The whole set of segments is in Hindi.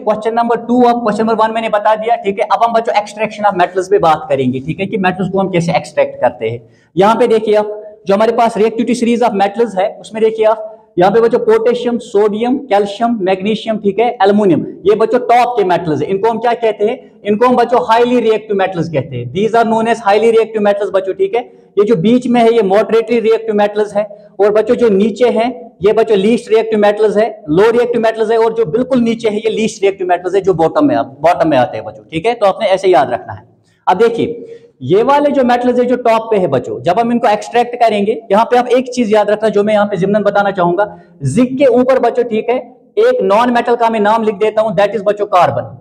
क्वेश्चन नंबर 2 अब क्वेश्चन नंबर 1 मैंने बता दिया, ठीक है। अब हम बच्चों एक्सट्रैक्शन ऑफ मेटल्स पे बात करेंगे, ठीक है, कि मेटल्स को हम कैसे एक्सट्रैक्ट करते हैं। यहाँ पे देखिए आप, जो हमारे पास रिएक्टिविटी सीरीज ऑफ मेटल्स है उसमें देखिए आप, यहाँ पे बच्चों पोटेशियम, सोडियम, कैल्शियम, मैग्नीशियम, ठीक है, एल्युमिनियम, ये बच्चों टॉप के मेटल्स है। इनको हम क्या कहते हैं? इनको हम बच्चों हाईली रिएक्टिव मेटल्स कहते हैं। These are known as highly reactive metals बच्चों, ठीक है। ये जो बीच में है ये मॉडरेटली रिएक्टिव मेटल्स है, और बच्चों जो नीचे है ये बच्चों लीस्ट रिएक्टिव मेटल्स है, लो रिएक्टिव मेटल्स है, और जो बिल्कुल नीचे है ये लीस्ट रिएक्टिव मेटल्स है, जो बॉटम में आते हैं बच्चों, ठीक है। तो आपने ऐसे याद रखना है। अब देखिए ये वाले जो मेटल्स है जो टॉप पे है बच्चों, जब हम इनको एक्सट्रैक्ट करेंगे, यहाँ पे आप एक चीज याद रखना जो मैं यहाँ पे जिम्नन बताना चाहूंगा, जिंक के ऊपर बच्चों, ठीक है, एक नॉन मेटल का मैं नाम लिख देता हूं, दैट इज बच्चों कार्बन,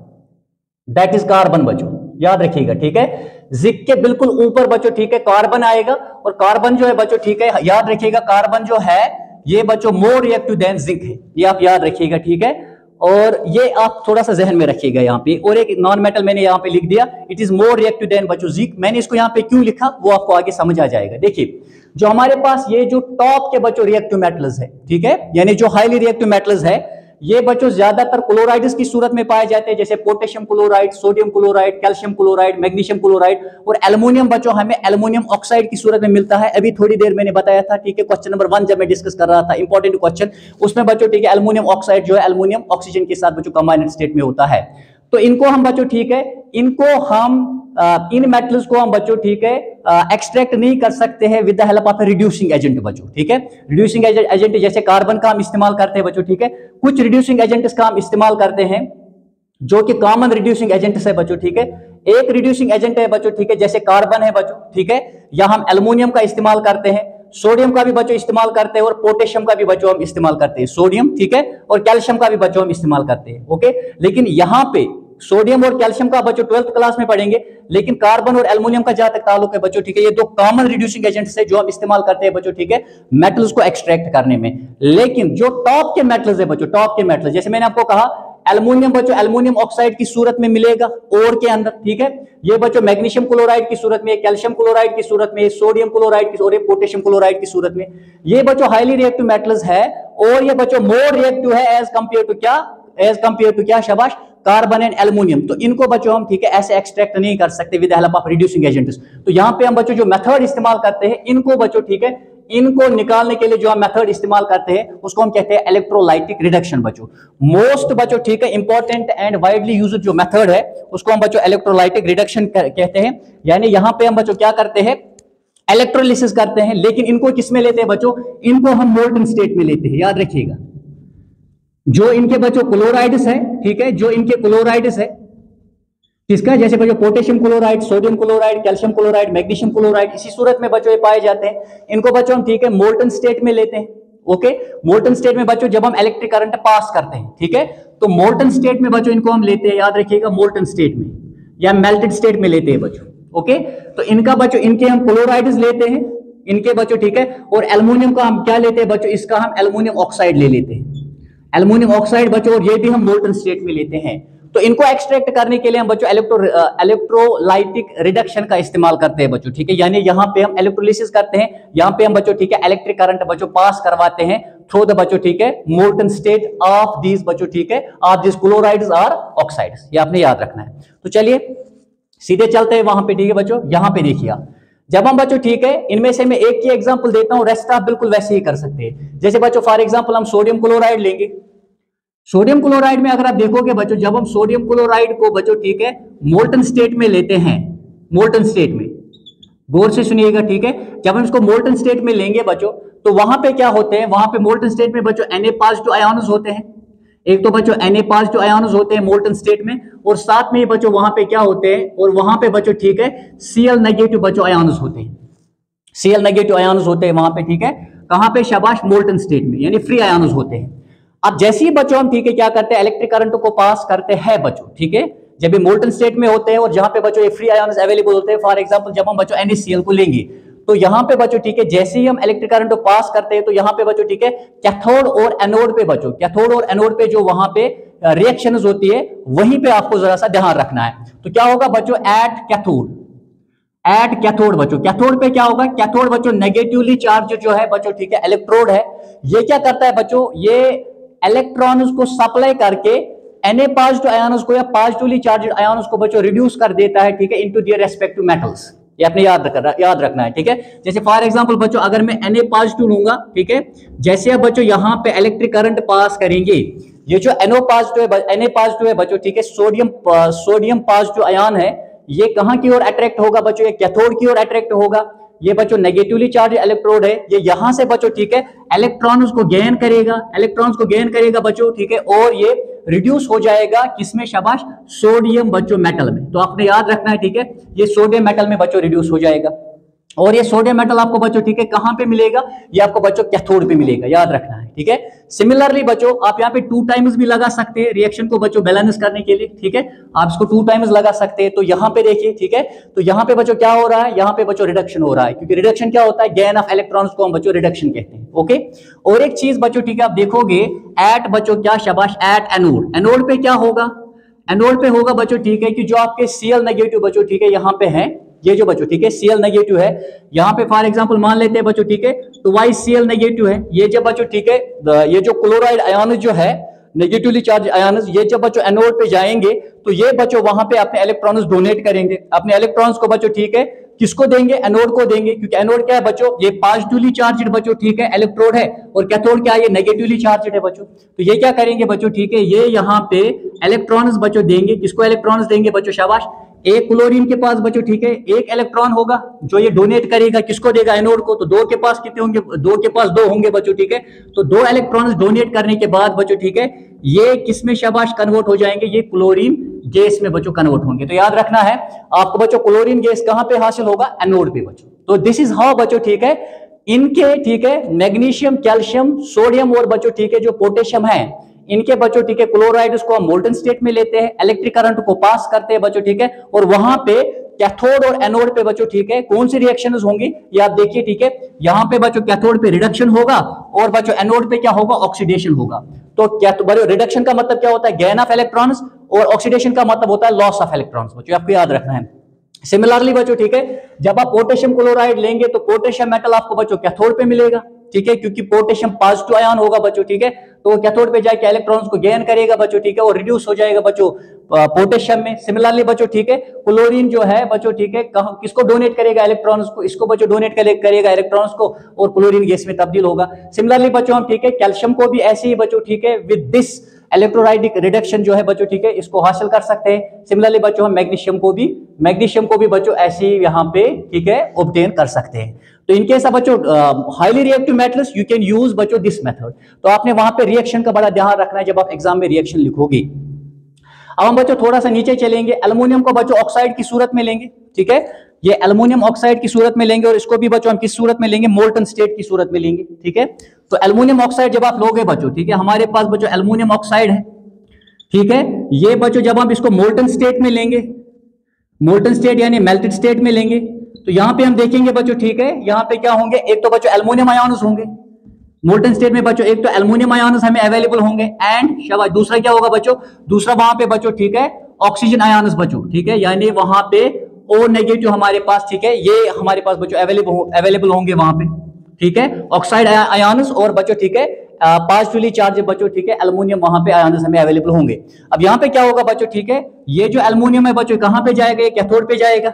दैट इज कार्बन बच्चों, याद रखिएगा, ठीक है। जिंक के बिल्कुल ऊपर बच्चों, ठीक है, कार्बन आएगा, और कार्बन जो है बच्चों, ठीक है, याद रखिएगा, कार्बन जो है ये बच्चों मोर रिएक्टिव देन जिंक है, ये आप याद रखिएगा, ठीक है। और ये आप थोड़ा सा जहन में रखिएगा यहाँ पे, और एक नॉन मेटल मैंने यहाँ पे लिख दिया, it is more reactive than बच्चों जिंक। मैंने इसको यहाँ पे क्यों लिखा वो आपको आगे समझ आ जाएगा। देखिए जो हमारे पास ये जो टॉप के बच्चों रिएक्टिव मेटल्स है, ठीक है, यानी जो हाईली रिएक्टिव मेटल्स है, ये बच्चों ज्यादातर क्लोराइड्स की सूरत में पाए जाते हैं, जैसे potassium chloride, sodium chloride, calcium chloride, magnesium chloride, और एल्युमिनियम बच्चों हमें एल्युमिनियम ऑक्साइड की सूरत में मिलता है। अभी थोड़ी देर मैंने बताया था, ठीक है, क्वेश्चन नंबर 1 जब मैं डिस्कस कर रहा था, इंपॉर्टेंट क्वेश्चन, उसमें बच्चों, ठीक है, एल्युमिनियम ऑक्साइड जो है एल्युमिनियम ऑक्सीजन के साथ बच्चों कंबाइंड स्टेट में होता है। तो इनको हम बच्चों, ठीक है, इनको हम इन मेटल्स को हम बच्चों, ठीक है, एक्सट्रैक्ट नहीं कर सकते हैं with the help of reducing agent बच्चों, ठीक है। रिड्यूसिंग एजेंट जैसे कार्बन का हम इस्तेमाल करते हैं बच्चों, ठीक है। कुछ रिड्यूसिंग एजेंट्स का हम इस्तेमाल करते हैं जो कि कॉमन रिड्यूसिंग एजेंट्स है बच्चों, ठीक है। एक रिड्यूसिंग एजेंट है बच्चों, ठीक है, जैसे कार्बन है बच्चों, ठीक है, या हम एल्युमिनियम का इस्तेमाल करते हैं, सोडियम का भी बच्चों इस्तेमाल करते हैं, और पोटेशियम का भी बच्चों हम इस्तेमाल करते हैं, सोडियम, ठीक है, और कैल्शियम का भी बच्चों हम इस्तेमाल करते हैं, ओके। लेकिन यहां पे सोडियम और कैल्शियम का बच्चों 12th क्लास में पढ़ेंगे, लेकिन कार्बन और एल्युमिनियम का जहां तक ताल्लुक है बच्चों, ठीक है, ये दो कॉमन रिड्यूसिंग एजेंट्स है जो हम इस्तेमाल करते हैं बच्चों, ठीक है, मेटल्स को एक्सट्रैक्ट करने में। लेकिन जो टॉप के मेटल्स है बच्चों, टॉप के मेटल्स, जैसे मैंने आपको कहा एल्युमिनियम बच्चों एल्युमिनियम ऑक्साइड की सूरत में मिलेगा ओर के अंदर, ठीक है। ये बच्चों मैग्नीशियम क्लोराइड की सूरत में, कैल्शियम क्लोराइड की सूरत में, सोडियम क्लोराइड की, और पोटेशियम क्लोराइड की सूरत में, ये बच्चों हाईली रिएक्टिव मेटल्स है, और ये बच्चों मोर रिएक्टिव है एज कंपेयर टू क्या, शाबाश, कार्बन एंड एल्युमिनियम। तो इनको बच्चों हम, ठीक है, ऐसे एक्सट्रैक्ट नहीं कर सकते with the help of reducing agents. तो यहाँ पे हम बच्चों जो मेथड इस्तेमाल करते हैं इनको बच्चों, ठीक है, इनको निकालने के लिए जो हम मेथड इस्तेमाल करते हैं उसको हम कहते हैं इलेक्ट्रोलाइटिक रिडक्शन बच्चों। मोस्ट बच्चों, ठीक है, इंपॉर्टेंट एंड वाइडली यूज्ड जो मेथड है उसको हम बच्चों इलेक्ट्रोलाइटिक रिडक्शन कहते हैं। यानी यहाँ पे हम बच्चों क्या करते हैं, इलेक्ट्रोलिसिस करते हैं, लेकिन इनको किसमें लेते हैं बच्चों, इनको हम मोल्टन स्टेट में लेते हैं, याद रखिएगा। जो इनके बच्चों क्लोराइड्स है, ठीक है, जो इनके क्लोराइड्स है किसका, जैसे बच्चों potassium chloride, sodium chloride, calcium chloride, magnesium chloride, इसी सूरत में बच्चों ये पाए जाते हैं। इनको बच्चों हम, ठीक है, मोल्टन स्टेट में लेते हैं, ओके। मोल्टन स्टेट में बच्चों जब हम इलेक्ट्रिक करंट पास करते हैं, ठीक है, तो मोल्टन स्टेट में बच्चों इनको हम लेते हैं, याद रखिएगा, मोल्टन स्टेट में या मेल्टेड स्टेट में लेते हैं बच्चों, ओके। तो इनका बच्चों, इनके हम क्लोराइड्स लेते हैं, इनके बच्चों, ठीक है, और एल्युमिनियम का हम क्या लेते हैं बच्चों, इसका हम एल्युमिनियम ऑक्साइड ले लेते हैं, एल्युमिनियम ऑक्साइड बच्चों, और ये भी हम मोल्टन स्टेट में लेते हैं। तो इनको एक्सट्रैक्ट करने के लिए हम बच्चों इलेक्ट्रोलाइटिक रिडक्शन का इस्तेमाल करते हैं बच्चों, ठीक है। यानी यहाँ पे हम इलेक्ट्रोलिसिस करते हैं, यहाँ पे हम बच्चों, ठीक है, इलेक्ट्रिक करंट बच्चों पास करवाते हैं थ्रू द बच्चों, ठीक है, मोल्टन स्टेट ऑफ दीज बच्चों, ठीक है, ऑफ दिस क्लोराइड्स और ऑक्साइड्स, ये आपने याद रखना है। तो चलिए सीधे चलते हैं वहां पे, ठीक है बच्चों। यहाँ पे देखिए आप, जब हम बच्चों, ठीक है, इनमें से मैं एक ही एग्जांपल देता हूं, रेस्ट आप बिल्कुल वैसे ही कर सकते हैं। जैसे बच्चों फॉर एग्जांपल हम सोडियम क्लोराइड लेंगे। सोडियम क्लोराइड में अगर आप देखोगे बच्चों, जब हम सोडियम क्लोराइड को बच्चों, ठीक है, मोल्टन स्टेट में लेते हैं, मोल्टन स्टेट में, गौर से सुनिएगा, ठीक है, जब हम इसको मोल्टन स्टेट में लेंगे बच्चों, तो वहां पे क्या होते हैं, वहां पे मोल्टन स्टेट में बच्चों Na पॉजिटिव आयन्स होते हैं। एक तो बच्चों Na पॉजिटिव आयन्स होते हैं मोल्टन स्टेट में, और साथ में बच्चों वहां पे क्या होते हैं, और वहां पे बच्चों, ठीक है, Cl नेगेटिव बच्चों आयन्स होते हैं, Cl नेगेटिव आयन्स होते हैं वहां पे, ठीक है, कहां पे, शाबाश, मोल्टन स्टेट में, यानी फ्री आयन्स होते हैं। अब जैसे ही बच्चों हम, ठीक है, क्या करते हैं, इलेक्ट्रिक करंट को पास करते हैं बच्चों, ठीक है, जब ये मोल्टन स्टेट में होते हैं और जहां पे बच्चों ये फ्री आयन्स अवेलेबल होते हैं, फॉर एग्जांपल जब हम बच्चों NaCl को लेंगे, तो यहां पे बच्चों, ठीक है, जैसे ही हम इलेक्ट्रिक करंट को पास करते हैं, तो यहां पे बच्चों, ठीक है, कैथोड और एनोड पे बच्चों, कैथोड और एनोड पे जो वहां पे रिएक्शंस होती है, वहीं पे आपको जरा सा ध्यान रखना है। तो क्या होगा बच्चों, एट कैथोड बच्चों, कैथोड पे क्या होगा, कैथोड बच्चों नेगेटिवली चार्ज जो है बच्चों, ठीक है, इलेक्ट्रोड है, ये क्या करता है बच्चों, ये इलेक्ट्रॉन्स को सप्लाई करके Na पॉजिटिव आयन को या पॉजिटिवली चार्ज आयन को बच्चों रिड्यूस कर देता है, ठीक है, इनटू देयर रेस्पेक्टिव मेटल्स। ये आपने याद रखना है, ठीक है। जैसे फॉर एग्जांपल बच्चों अगर मैं Na पॉजिटिव लूंगा, ठीक है, जैसे अब बच्चों यहाँ पे इलेक्ट्रिक करंट पास करेंगे, ये जो Na पॉजिटिव है बच्चों, ठीक है, सोडियम पॉजिटिव आयन है, ये कहाँ की ओर अट्रैक्ट होगा बच्चों, ये कैथोड की ओर अट्रैक्ट होगा। ये बच्चों नेगेटिवली चार्ज इलेक्ट्रोड है, ये यहां से बच्चों, ठीक है, इलेक्ट्रॉन्स को गेन करेगा बच्चों, ठीक है, और ये रिड्यूस हो जाएगा किसमें, शाबाश, सोडियम बच्चों मेटल में। तो आपने याद रखना है, ठीक है, ये सोडियम मेटल में बच्चों रिड्यूस हो जाएगा। और ये सोडियम मेटल आपको बच्चों, ठीक है, कहां पे मिलेगा, ये आपको बच्चों कैथोड पे मिलेगा, याद रखना है, ठीक है। सिमिलरली बच्चों आप यहाँ पे 2 टाइम्स भी लगा सकते हैं रिएक्शन को बच्चों बैलेंस करने के लिए, ठीक है, आप इसको 2 टाइम्स लगा सकते हैं। तो यहाँ पे देखिए, ठीक है, तो यहाँ पे बच्चों क्या हो रहा है, यहाँ पे बच्चों रिडक्शन हो रहा है, क्योंकि रिडक्शन क्या होता है, गेन ऑफ इलेक्ट्रॉन्स को हम बच्चों रिडक्शन कहते हैं, ओके। और एक चीज बच्चों, ठीक है, आप देखोगे एट बच्चों क्या, शाबाश, एट एनोड पे क्या होगा, एनोड पे होगा बच्चों, ठीक है, कि जो आपके Cl नेगेटिव बच्चों, ठीक है, यहाँ पे है, ये जो बच्चों, ठीक है, Cl नेगेटिव है, यहाँ पे फॉर एग्जांपल मान लेते हैं बच्चों, ठीक है, तो YCl नेगेटिव है, ये जब बच्चों, ठीक है, ये जो क्लोराइड आयन जो है, नेगेटिवली चार्ज आयन, ये जब बच्चों एनोड पे जाएंगे तो ये बच्चों वहां पे अपने इलेक्ट्रॉन्स डोनेट करेंगे, अपने इलेक्ट्रॉन्स को बच्चों, ठीक है, किसको देंगे, एनोड को देंगे, क्योंकि एनोड क्या है बच्चों, ये पॉजिटिवली चार्ज्ड बच्चों, ठीक है, इलेक्ट्रोड है, और कैथोड क्या है, ये नेगेटिवली चार्ज्ड है बच्चों। तो ये क्या करेंगे बच्चों, ठीक है, ये यहाँ पे इलेक्ट्रॉन्स बच्चों देंगे, किसको इलेक्ट्रॉन्स देंगे बच्चों, शाबाश, एक क्लोरीन के पास बच्चों, ठीक है, एक इलेक्ट्रॉन होगा जो ये डोनेट करेगा, किसको देगा, एनोड को। तो 2 के पास कितने होंगे, 2 के पास 2 होंगे बच्चों, ठीक है, तो 2 इलेक्ट्रॉन्स डोनेट करने के बाद बच्चों, ठीक है, ये किसमें शाबाश कन्वर्ट हो जाएंगे, ये क्लोरीन गैस में बच्चों कन्वर्ट होंगे। तो याद रखना है आपको बच्चों, क्लोरीन गैस कहां पे हासिल होगा, एनोड पे बच्चों। तो दिस इज हाउ बच्चों, ठीक है, इनके, ठीक है, मैग्नीशियम, कैल्शियम, सोडियम और बच्चों, ठीक है, जो पोटेशियम है, इनके बच्चों, ठीक है, क्लोराइड को हम मोल्टन स्टेट में लेते हैं, इलेक्ट्रिक करंट को पास करते हैं बच्चों, ठीक है, और वहां पे कैथोड और एनोड पे बच्चों, ठीक है, कौन सी रिएक्शंस होंगी, ये आप देखिए, ठीक है, यहां पे बच्चों कैथोड पे रिडक्शन होगा और बच्चों एनोड पे क्या होगा, ऑक्सीडेशन होगा। तो क्या, तो बच्चों रिडक्शन का मतलब क्या होता है, गेन ऑफ इलेक्ट्रॉन्स, और ऑक्सीडेशन का मतलब होता है लॉस ऑफ इलेक्ट्रॉन्स बच्चों, आपको याद रखना है। सिमिलरली बच्चों, ठीक है, जब आप पोटेशियम क्लोराइड लेंगे तो पोटेशियम मेटल आपको बच्चों कैथोड पे मिलेगा, ठीक है, क्योंकि पोटेशियम पॉजिटिव आयन होगा बच्चों, ठीक है, तो वो कैथोड पे जाके इलेक्ट्रॉन्स को गेन करेगा बच्चों, ठीक है, और रिड्यूस हो जाएगा बच्चों पोटेशियम में। सिमिलरली बच्चों, ठीक है, क्लोरीन जो है बच्चों, ठीक है, किसको डोनेट करेगा, इलेक्ट्रॉन्स को, इसको बच्चों डोनेट करेगा इलेक्ट्रॉन्स को, और क्लोरीन गैस में तब्दील होगा। सिमिलरली बच्चों हम, ठीक है, कैल्शियम को भी ऐसे ही बच्चों, ठीक है, विद दिस इलेक्ट्रोलाइटिक रिडक्शन जो है बच्चों, ठीक है, इसको हासिल कर सकते हैं। सिमिलरली बच्चों हम मैग्नीशियम को भी बच्चों ऐसे ही यहाँ पे, ठीक है, ऑब्टेन कर सकते हैं। तो इनकेस बच्चों highly reactive metals you can use बच्चों दिस मेथड। तो आपने वहां पे रिएक्शन का बड़ा ध्यान रखना है जब आप एग्जाम में रिएक्शन लिखोगे। अब हम बच्चों थोड़ा सा नीचे चलेंगे, एल्युमिनियम को बच्चों ऑक्साइड की सूरत में लेंगे, ठीक है, ये एल्युमिनियम ऑक्साइड की सूरत में लेंगे, और इसको भी बच्चों हम किस सूरत में लेंगे, मोल्टन स्टेट की सूरत में लेंगे, ठीक है। तो एल्युमिनियम ऑक्साइड जब आप लोगे बच्चों, ठीक है, हमारे पास बच्चों एल्युमिनियम ऑक्साइड है, ठीक है, ये बच्चों जब हम इसको मोल्टन स्टेट में लेंगे, मोल्टन स्टेट यानी मेल्टेड स्टेट में लेंगे, तो यहां पे हम देखेंगे बच्चों, ठीक है, यहां पे क्या होंगे, एक तो बच्चों एल्युमिनियम आयन्स होंगे मोल्टन स्टेट में बच्चों, एक तो एल्युमिनियम आयन्स हमें अवेलेबल होंगे, एंड शाबाश दूसरा क्या होगा बच्चों, दूसरा वहां पे बच्चों, ठीक है, ऑक्सीजन आयन्स बच्चों, ठीक है, यानी वहां पे ओ नेगेटिव हमारे पास, ठीक है, ये हमारे पास बच्चों अवेलेबल होंगे वहां पे, ठीक है, ऑक्साइड आयन्स, और बच्चों, ठीक है, पॉजिटिवली चार्ज बच्चों, ठीक है, एल्युमिनियम वहां पे आयन्स हमें अवेलेबल होंगे। अब यहाँ पे क्या होगा बच्चों, ठीक है, ये जो एल्युमिनियम है बच्चों कहां पे जाएगा, ये कैथोड पे जाएगा।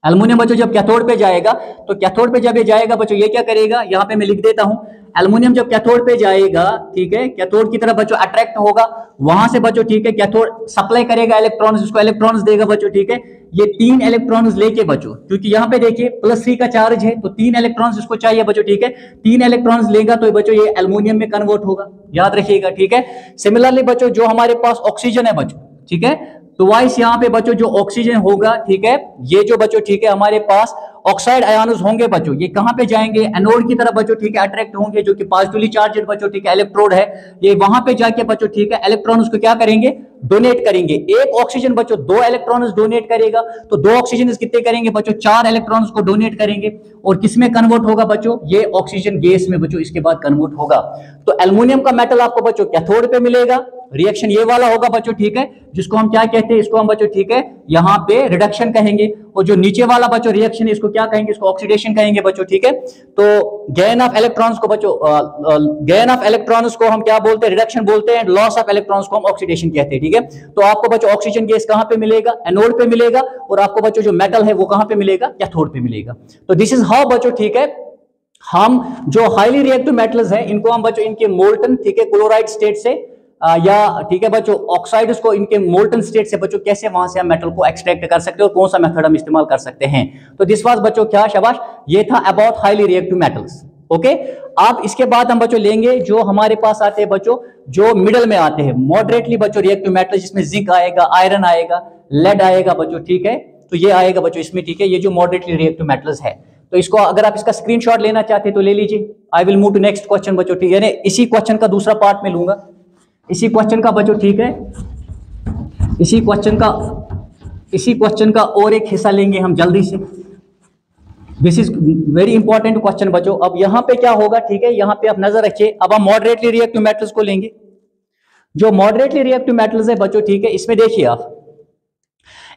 एल्युमिनियम बच्चों जब कैथोड पे जाएगा, तो कैथोड पे जब ये जाएगा बच्चों, ये क्या करेगा, यहाँ पे मैं लिख देता हूं, एल्युमिनियम जब कैथोड पे जाएगा, ठीक है, कैथोड की तरफ बच्चों अट्रैक्ट होगा, वहां से बच्चों, ठीक है, कैथोड सप्लाई करेगा इलेक्ट्रॉन्स, इसको इलेक्ट्रॉन्स देगा बच्चों, ठीक है, ये 3 इलेक्ट्रॉन्स लेके बच्चों, क्योंकि यहाँ पे देखिए +3 का चार्ज है, तो 3 इलेक्ट्रॉन्स इसको चाहिए बच्चों, ठीक है, 3 इलेक्ट्रॉन्स लेगा तो बच्चों ये एल्युमिनियम में कन्वर्ट होगा, याद रखिएगा, ठीक है। सिमिलरली बच्चों जो हमारे पास ऑक्सीजन है बच्चों, ठीक है, तो वाइस यहाँ पे बच्चों जो ऑक्सीजन होगा, ठीक है, ये जो बच्चों, ठीक है, हमारे पास ऑक्साइड आयन्स होंगे बच्चों, ये कहां पे जाएंगे, एनोड की तरफ बच्चों, ठीक है, अट्रैक्ट होंगे, जो कि पॉजिटिवली चार्जड बच्चों, ठीक है, इलेक्ट्रोड है, ये वहां पे जाके बच्चों, ठीक है, इलेक्ट्रॉन्स को क्या करेंगे, डोनेट करेंगे। एक ऑक्सीजन बच्चों 2 इलेक्ट्रॉन्स डोनेट करेगा, तो 2 ऑक्सीजन कितने करेंगे बच्चों, 4 इलेक्ट्रॉन्स को डोनेट करेंगे, और किसमें कन्वर्ट होगा बच्चों, ये ऑक्सीजन गैस में बच्चों इसके बाद कन्वर्ट होगा। तो एल्युमिनियम का मेटल आपको बच्चों कैथोड पे मिलेगा, रिएक्शन ये वाला होगा बच्चों, ठीक है, जिसको हम क्या कहते हैं, इसको हम बच्चों, ठीक है, यहाँ पे रिडक्शन कहेंगे, और जो नीचे वाला बच्चों रिएक्शन है इसको क्या कहेंगे, इसको ऑक्सीडेशन कहेंगे बच्चों, ठीक है। तो गेन ऑफ इलेक्ट्रॉन्स को बच्चों गेन ऑफ इलेक्ट्रॉन्स को हम क्या बोलते हैं, रिडक्शन बोलते हैं, लॉस ऑफ इलेक्ट्रॉन्स को हम ऑक्सीडेशन कहते हैं, ठीक है। तो आपको बच्चों ऑक्सीजन गैस कहां पे मिलेगा, एनोड पे मिलेगा, और आपको बच्चों जो मेटल है वो कहां पे मिलेगा, कैथोड पे मिलेगा। तो दिस इज हाउ बच्चों, ठीक है, हम जो हाईली रिएक्टिव मेटल्स हैं इनको हम बच्चों इनके मोल्टन, ठीक है, क्लोराइड स्टेट से या ठीक है बच्चों ऑक्साइड्स को इनके मोल्टन स्टेट से बच्चों कैसे वहां से हम मेटल को एक्सट्रैक्ट कर सकते हैं और कौन सा मेथड हम इस्तेमाल कर सकते हैं। तो दिस वाज बच्चों क्या, शाबाश, ये था about highly reactive metals. Okay, अब इसके बाद हम बच्चों लेंगे जो हमारे पास आते हैं बच्चों, जो मिडल में आते हैं, मॉडरेटली बच्चों रिएक्टिव मेटल, जिसमें जिंक आएगा, आयरन आएगा, लेड आएगा बच्चों, ठीक है। तो ये आएगा बच्चों इसमें, ठीक है, ये जो मॉडरेटली रिएक्टिव मेटल्स है। तो इसको अगर आप इसका स्क्रीनशॉट लेना चाहते हैं तो ले लीजिए। I will move to next question बच्चों, ठीक है, यानी इसी क्वेश्चन का दूसरा पार्ट में लूंगा, इसी क्वेश्चन का बच्चों, ठीक है, इसी क्वेश्चन का और एक हिस्सा लेंगे हम जल्दी से। This is very important question बच्चों। अब यहां पे क्या होगा, ठीक है, यहां पे आप नजर रखिए। अब हम मॉडरेटली रिएक्टिव मेटल्स को लेंगे। जो मॉडरेटली रिएक्टिव मेटल्स है बच्चों, ठीक है, इसमें देखिए आप,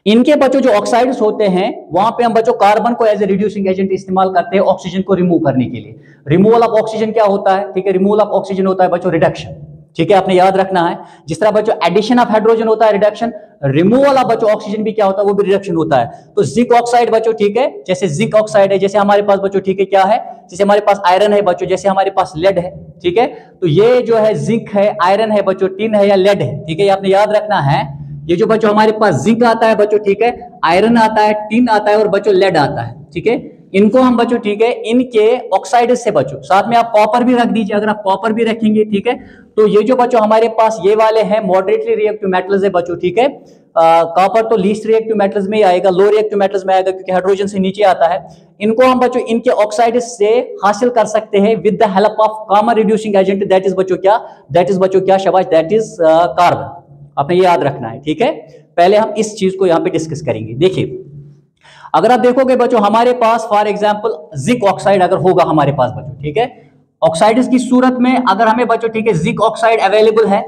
इनके बच्चों जो ऑक्साइड्स होते हैं वहां पे हम बच्चों कार्बन को एज ए रिड्यूसिंग एजेंट इस्तेमाल करते हैं ऑक्सीजन को रिमूव करने के लिए। रिमूवल ऑफ ऑक्सीजन क्या होता है, ठीक है, रिमूवल ऑफ ऑक्सीजन होता है बच्चों रिडक्शन, ठीक है, आपने याद रखना है। जिस तरह बच्चों एडिशन ऑफ हाइड्रोजन होता है रिडक्शन, रिमूवल ऑफ बच्चों ऑक्सीजन भी क्या होता है, वो भी रिडक्शन होता है। तो जिंक ऑक्साइड बच्चों, ठीक है, जैसे जिंक ऑक्साइड है, जैसे हमारे पास बच्चों, ठीक है, क्या है, जैसे हमारे पास आयरन है बच्चों, जैसे हमारे पास लेड है, ठीक है। तो ये जो है जिंक है, आयरन है बच्चों, टिन है या लेड है, ठीक है, ये आपने याद रखना है। ये जो बच्चों हमारे पास जिंक आता है बच्चों, ठीक है, आयरन आता है, टिन आता है और बच्चों लेड आता है, ठीक है। इनको हम बच्चों, ठीक है, इनके ऑक्साइड से बच्चों, साथ में आप कॉपर भी रख दीजिए, अगर आप कॉपर भी रखेंगे, ठीक है। तो ये जो बच्चों हमारे पास ये वाले हैं मॉडरेटली रिएक्टिव मेटल्स है बच्चों, ठीक है। कॉपर तो लीस्ट रिएक्टिव मेटल्स में ही आएगा, लो रिएक्टिव मेटल्स में आएगा क्योंकि हाइड्रोजन से नीचे आता है। इनको हम बच्चों इनके ऑक्साइड से हासिल कर सकते हैं with the help of common reducing agent, that is बच्चों क्या, दैट इज बच्चों क्या, शाबाश, दैट इज कार्बन। आपने ये याद रखना है, ठीक है। पहले हम इस चीज को यहां पे डिस्कस करेंगे। देखिए, अगर आप देखोगे बच्चों हमारे पास फॉर एग्जांपल जिंक ऑक्साइड अगर होगा हमारे पास बच्चों, ठीक है, ऑक्साइड्स की सूरत में अगर हमें बच्चों, ठीक है, जिंक ऑक्साइड अवेलेबल है,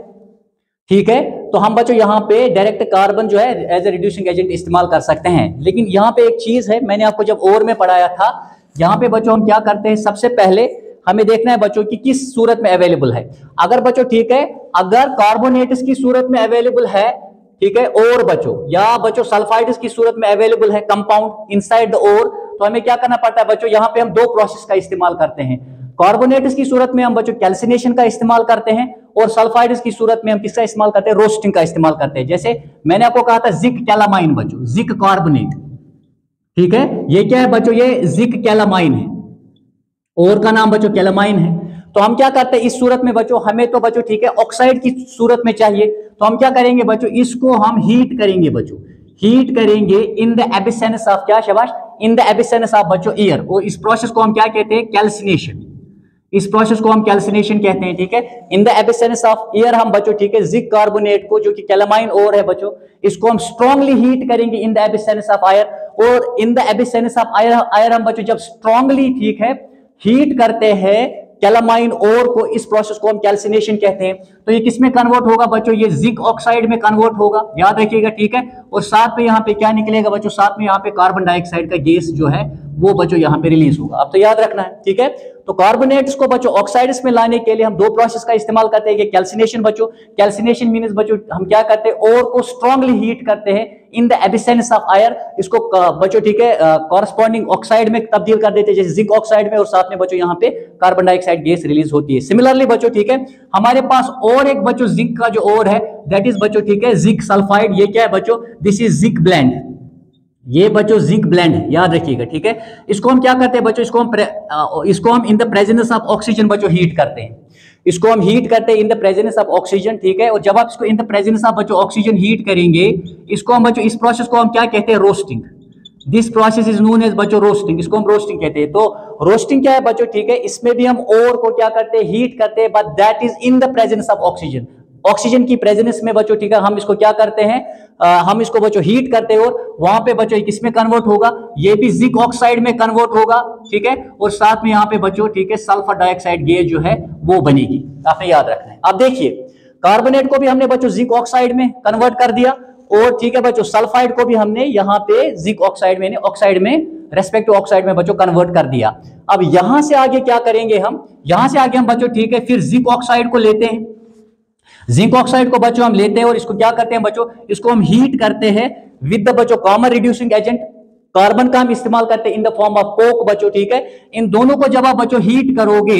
ठीक है, तो हम बच्चों यहां पे डायरेक्ट कार्बन जो है एज ए रिड्यूसिंग एजेंट इस्तेमाल कर सकते हैं। लेकिन यहां पे एक चीज है, मैंने आपको जब और में पढ़ाया था, यहां पे बच्चों हम क्या करते हैं, सबसे पहले हमें देखना है बच्चों कि किस सूरत में अवेलेबल है। अगर बच्चों, ठीक है, अगर कार्बोनेट्स की सूरत में अवेलेबल है, ठीक है, और बच्चों या बच्चों सल्फाइड्स की सूरत में अवेलेबल है कंपाउंड इनसाइड द ओर, तो हमें क्या करना पड़ता है बच्चों, यहां पे हम दो प्रोसेस का इस्तेमाल करते हैं। कार्बोनेट्स की सूरत में हम बच्चों कैल्सिनेशन का इस्तेमाल करते हैं और सल्फाइड्स की सूरत में हम किसका इस्तेमाल करते हैं, रोस्टिंग का इस्तेमाल करते हैं। जैसे मैंने आपको कहा था जिंक कैलामाइन बच्चों, जिंक कार्बोनेट, ठीक है, ये क्या है बच्चों, ये जिंक कैलामाइन है, और का नाम बच्चों कैलामाइन है। तो हम क्या करते हैं इस सूरत में बच्चों, हमें तो बच्चों, ठीक है, ऑक्साइड की सूरत में चाहिए, तो हम क्या करेंगे बच्चों, इसको हम हीट करेंगे बच्चों, हीट करेंगे इन द एब्सेंस ऑफ क्या, शाबाश, इन द एब्सेंस ऑफ बच्चों एयर। और इस प्रोसेस को हम क्या कहते हैं, कैल्सिनेशन। इस प्रोसेस को हम कैल्सिनेशन कहते हैं, ठीक है। इन द एब्सेंस ऑफ एयर हम बच्चों, ठीक है, जिंक कार्बोनेट को जो कि कैलामाइन ओर है बच्चों, इसको हम स्ट्रांगली हीट करेंगे इन द एब्सेंस ऑफ आयर। और इन द एब्सेंस ऑफ आयर हम बच्चों जब स्ट्रांगली, ठीक है, हीट करते हैं कैलामाइन ओर को, इस प्रोसेस को हम कैल्सिनेशन कहते हैं। तो ये किस में कन्वर्ट होगा बच्चों, ये जिंक ऑक्साइड में कन्वर्ट होगा, याद रखिएगा, ठीक है। और साथ में यहाँ पे क्या निकलेगा बच्चों, साथ में यहाँ पे कार्बन डाइऑक्साइड का गैस जो है वो बच्चों यहाँ पे रिलीज होगा। अब तो याद रखना है, ठीक है। तो कार्बोनेट्स को बच्चों ऑक्साइड्स में लाने के लिए हम दो प्रोसेस का इस्तेमाल करते हैं, कैल्सिनेशन बच्चों। कैल्सिनेशन मींस बच्चों हम क्या करते हैं, ओर को स्ट्रांगली हीट करते हैं इन द एब्सेंस ऑफ आयर, इसको बच्चों, ठीक है, कॉरस्पॉन्डिंग ऑक्साइड में तब्दील कर देते हैं, जैसे जिंक ऑक्साइड में, और साथ में बच्चों यहाँ पे कार्बन डाइऑक्साइड गैस रिलीज होती है। सिमिलरली बच्चों, ठीक है, हमारे पास और एक बच्चों जिंक का जो और है, दैट इज बच्चों, ठीक है, जिंक सल्फाइड। ये क्या है बच्चों, दिस इज जिंक ब्लेंड, ये बच्चों जिंक ब्लेंड है, याद रखिएगा, ठीक है। इसको हम क्या करते हैं बच्चों, इसको हम इन द प्रेजेंस ऑफ ऑक्सीजन बच्चों हीट करते हैं, इसको हम हीट करते हैं in the presence of oxygen, ठीक है। और जब आप इसको इन द प्रेजेंस ऑफ बच्चों ऑक्सीजन हीट करेंगे, इसको हम बच्चों, इस प्रोसेस को हम क्या कहते हैं, roasting. This process is known as बच्चों रोस्टिंग, इसको हम रोस्टिंग कहते हैं। तो रोस्टिंग क्या है बच्चों, ठीक है, इसमें भी हम ओर को क्या करते हैं, हीट करते हैं, but that is in the presence of oxygen. Oxygen की प्रेजेंस में बच्चों, ठीक है, हम इसको क्या करते हैं, हम इसको बच्चों हीट करते हैं, और वहां पे बच्चों किसमें कन्वर्ट होगा, ये भी जिंक ऑक्साइड में कन्वर्ट होगा, ठीक है। और साथ में यहाँ पे बच्चों, ठीक है, सल्फर डाइऑक्साइड गैस जो है वो बनेगी, आपने याद रखना है। अब देखिए, कार्बोनेट को भी हमने बच्चों जिंक ऑक्साइड में कन्वर्ट कर दिया, और ठीक है बच्चों सल्फाइड को भी हमने यहाँ पे जिंक ऑक्साइड में ऑक्साइड में रेस्पेक्टिव ऑक्साइड में बच्चों कन्वर्ट कर दिया। अब यहां से आगे क्या करेंगे हम, यहां से आगे हम बच्चों ठीक है फिर जिंक ऑक्साइड को लेते हैं, जिंक ऑक्साइड को बच्चों हम लेते हैं और इसको क्या करते हैं बच्चों, इसको हम हीट करते हैं विद द बच्चों कॉमन रिड्यूसिंग एजेंट, कार्बन का हम इस्तेमाल करते हैं in the form of Coke बच्चों ठीक है। इन दोनों को जब आप बच्चों हीट करोगे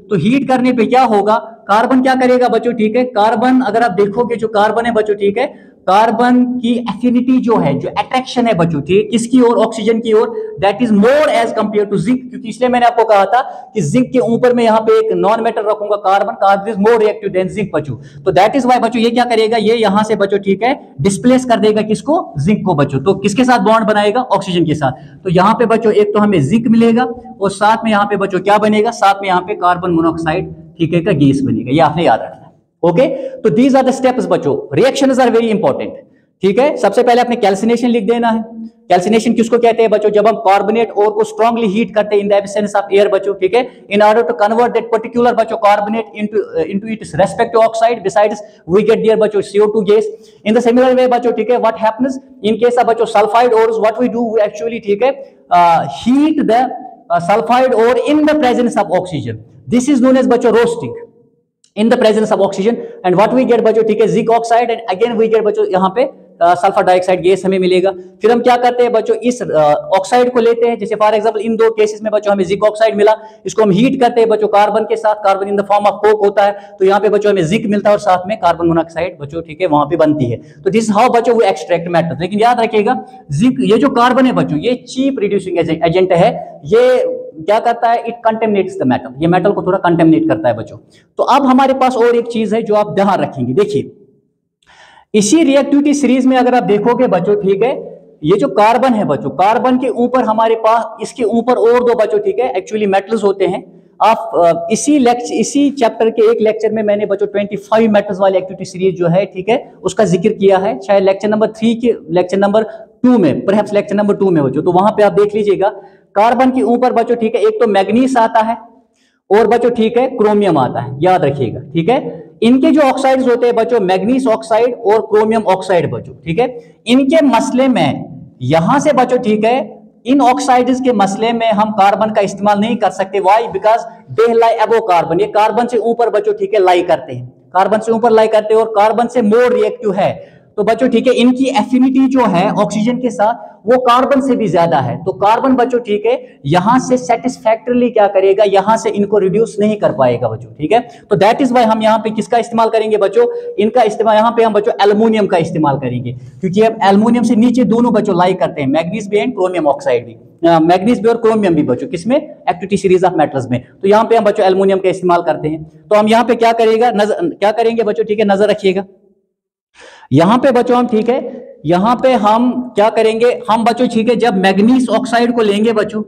तो हीट करने पे क्या होगा, कार्बन क्या करेगा बच्चों ठीक है, कार्बन अगर आप देखोगे जो कार्बन है बच्चों ठीक है, कार्बन की एफिनिटी जो है, जो अट्रैक्शन है बच्चों ठीक है किसकी ओर, ऑक्सीजन की ओर, that is more as compare to zinc, क्योंकि इसलिए मैंने आपको कहा था कि जिंक के ऊपर मैं यहाँ पे एक नॉन मेटल रखूंगा carbon, carbon is more reactive than zinc बच्चों। तो दैट इज व्हाई बच्चों ये क्या करेगा, ये यहां से बच्चों ठीक है डिस्प्लेस कर देगा किसको, जिंक को बच्चों। तो किसके साथ बॉन्ड बनाएगा, ऑक्सीजन के साथ। तो यहाँ पे बच्चों एक तो हमें जिंक मिलेगा और साथ में यहाँ पे बच्चों क्या बनेगा, साथ में यहाँ पे कार्बन मोनोऑक्साइड ठीक है का गैस बनेगा, ये आपने याद रखना है। ओके, तो दीज आर द स्टेप्स बच्चों, रिएक्शंस आर वेरी इंपॉर्टेंट ठीक है। सबसे पहले अपने कैल्सिनेशन लिख देना है। कैल्सिनेशन किसको कहते हैं बच्चों, जब हम कार्बोनेट और को स्ट्रांगली हीट करते हैं in the absence of air बच्चों ठीक है, in order to convert that particular बच्चों carbonate into its respective oxide, besides we get their बच्चों CO2 gas. In the similar way बच्चों ठीक है what happens in case of बच्चों sulphide ores, what we do we actually ठीक है heat the sulphide ore in the presence of oxygen, this is known as बच्चों roasting in the presence of oxygen, and what we get बच्चों ठीक है zinc oxide, and again we get बच्चों यहाँ पे सल्फर डाइऑक्साइड गैस हमें मिलेगा। फिर हम क्या करते हैं बच्चों, इस ऑक्साइड को लेते हैं, जैसे फॉर एग्जांपल इन दो केसेस में बच्चों हमें जिंक ऑक्साइड मिला, इसको हम हीट करते हैं बच्चों कार्बन के साथ, carbon in the form of Coke होता है, तो यहाँ पे बच्चों हमें जिंक मिलता है और साथ में कार्बन मोनोऑक्साइड बच्चों ठीक है वहां पे बनती है। तो दिस हाउ बच्चों वो एक्सट्रैक्ट मेटल। लेकिन याद रखिएगा जिंक ये जो कार्बन है बच्चों ये चीप रिड्यूसिंग एजेंट है, ये क्या करता है, इट कंटेमिनेट्स द मेटल, ये मेटल को थोड़ा कंटेमिनेट करता है बच्चों। तो अब हमारे पास और एक चीज है जो आप ध्यान रखेंगे, देखिए इसी रिएक्टिविटी सीरीज में अगर आप देखोगे बच्चों ठीक है, ये जो कार्बन है बच्चों, कार्बन के ऊपर हमारे पास इसके ऊपर और दो बच्चों ठीक है एक्चुअली मेटल्स होते हैं। आप इसी चैप्टर के एक लेक्चर में मैंने बच्चों 25 मेटल्स वाली एक्टिविटी सीरीज जो है ठीक है उसका जिक्र किया है, शायद लेक्चर नंबर 3 के लेक्चर नंबर 2 में, परहैप्स लेक्चर नंबर 2 में बच्चों, तो वहां पे आप देख लीजिएगा। कार्बन के ऊपर बच्चों ठीक है एक तो मैग्नीस आता है और बच्चों ठीक है क्रोमियम आता है, याद रखिएगा ठीक है। इनके जो ऑक्साइड्स होते हैं बच्चों मैग्नीस ऑक्साइड और क्रोमियम ऑक्साइड बच्चों ठीक है, इनके मसले में यहां से बच्चों ठीक है इन ऑक्साइड्स के मसले में हम कार्बन का इस्तेमाल नहीं कर सकते। Why, because they lie above carbon, ये कार्बन से ऊपर बच्चों ठीक है लाई करते हैं, कार्बन से ऊपर लाई करते हैं और कार्बन से मोर रिएक्टिव है। तो बच्चों ठीक है इनकी एफिनिटी जो है ऑक्सीजन के साथ वो कार्बन से भी ज्यादा है, तो कार्बन बच्चों ठीक है यहां से सेटिस्फैक्टरली क्या करेगा, यहां से इनको रिड्यूस नहीं कर पाएगा बच्चों ठीक है। तो दैट इज व्हाई हम यहां पे किसका इस्तेमाल करेंगे बच्चों, इनका इस्तेमाल यहां पे हम बच्चों एल्युमिनियम का इस्तेमाल करेंगे, क्योंकि हम एल्युमिनियम से नीचे दोनों बच्चों लाई करते हैं, मैग्नीज भी एंड क्रोमियम ऑक्साइड भी, मैग्नीज भी और क्रोमियम भी बच्चों किसमें, एक्टिविटी सीरीज ऑफ मेटल्स में। तो यहाँ पे हम बच्चों एल्युमिनियम का इस्तेमाल करते हैं। तो हम यहाँ पे क्या करेंगे बच्चों ठीक है, नजर रखिएगा यहां पे बच्चों हम ठीक है, यहां पे हम क्या करेंगे, हम बच्चों ठीक है जब मैग्नीस ऑक्साइड को लेंगे बच्चों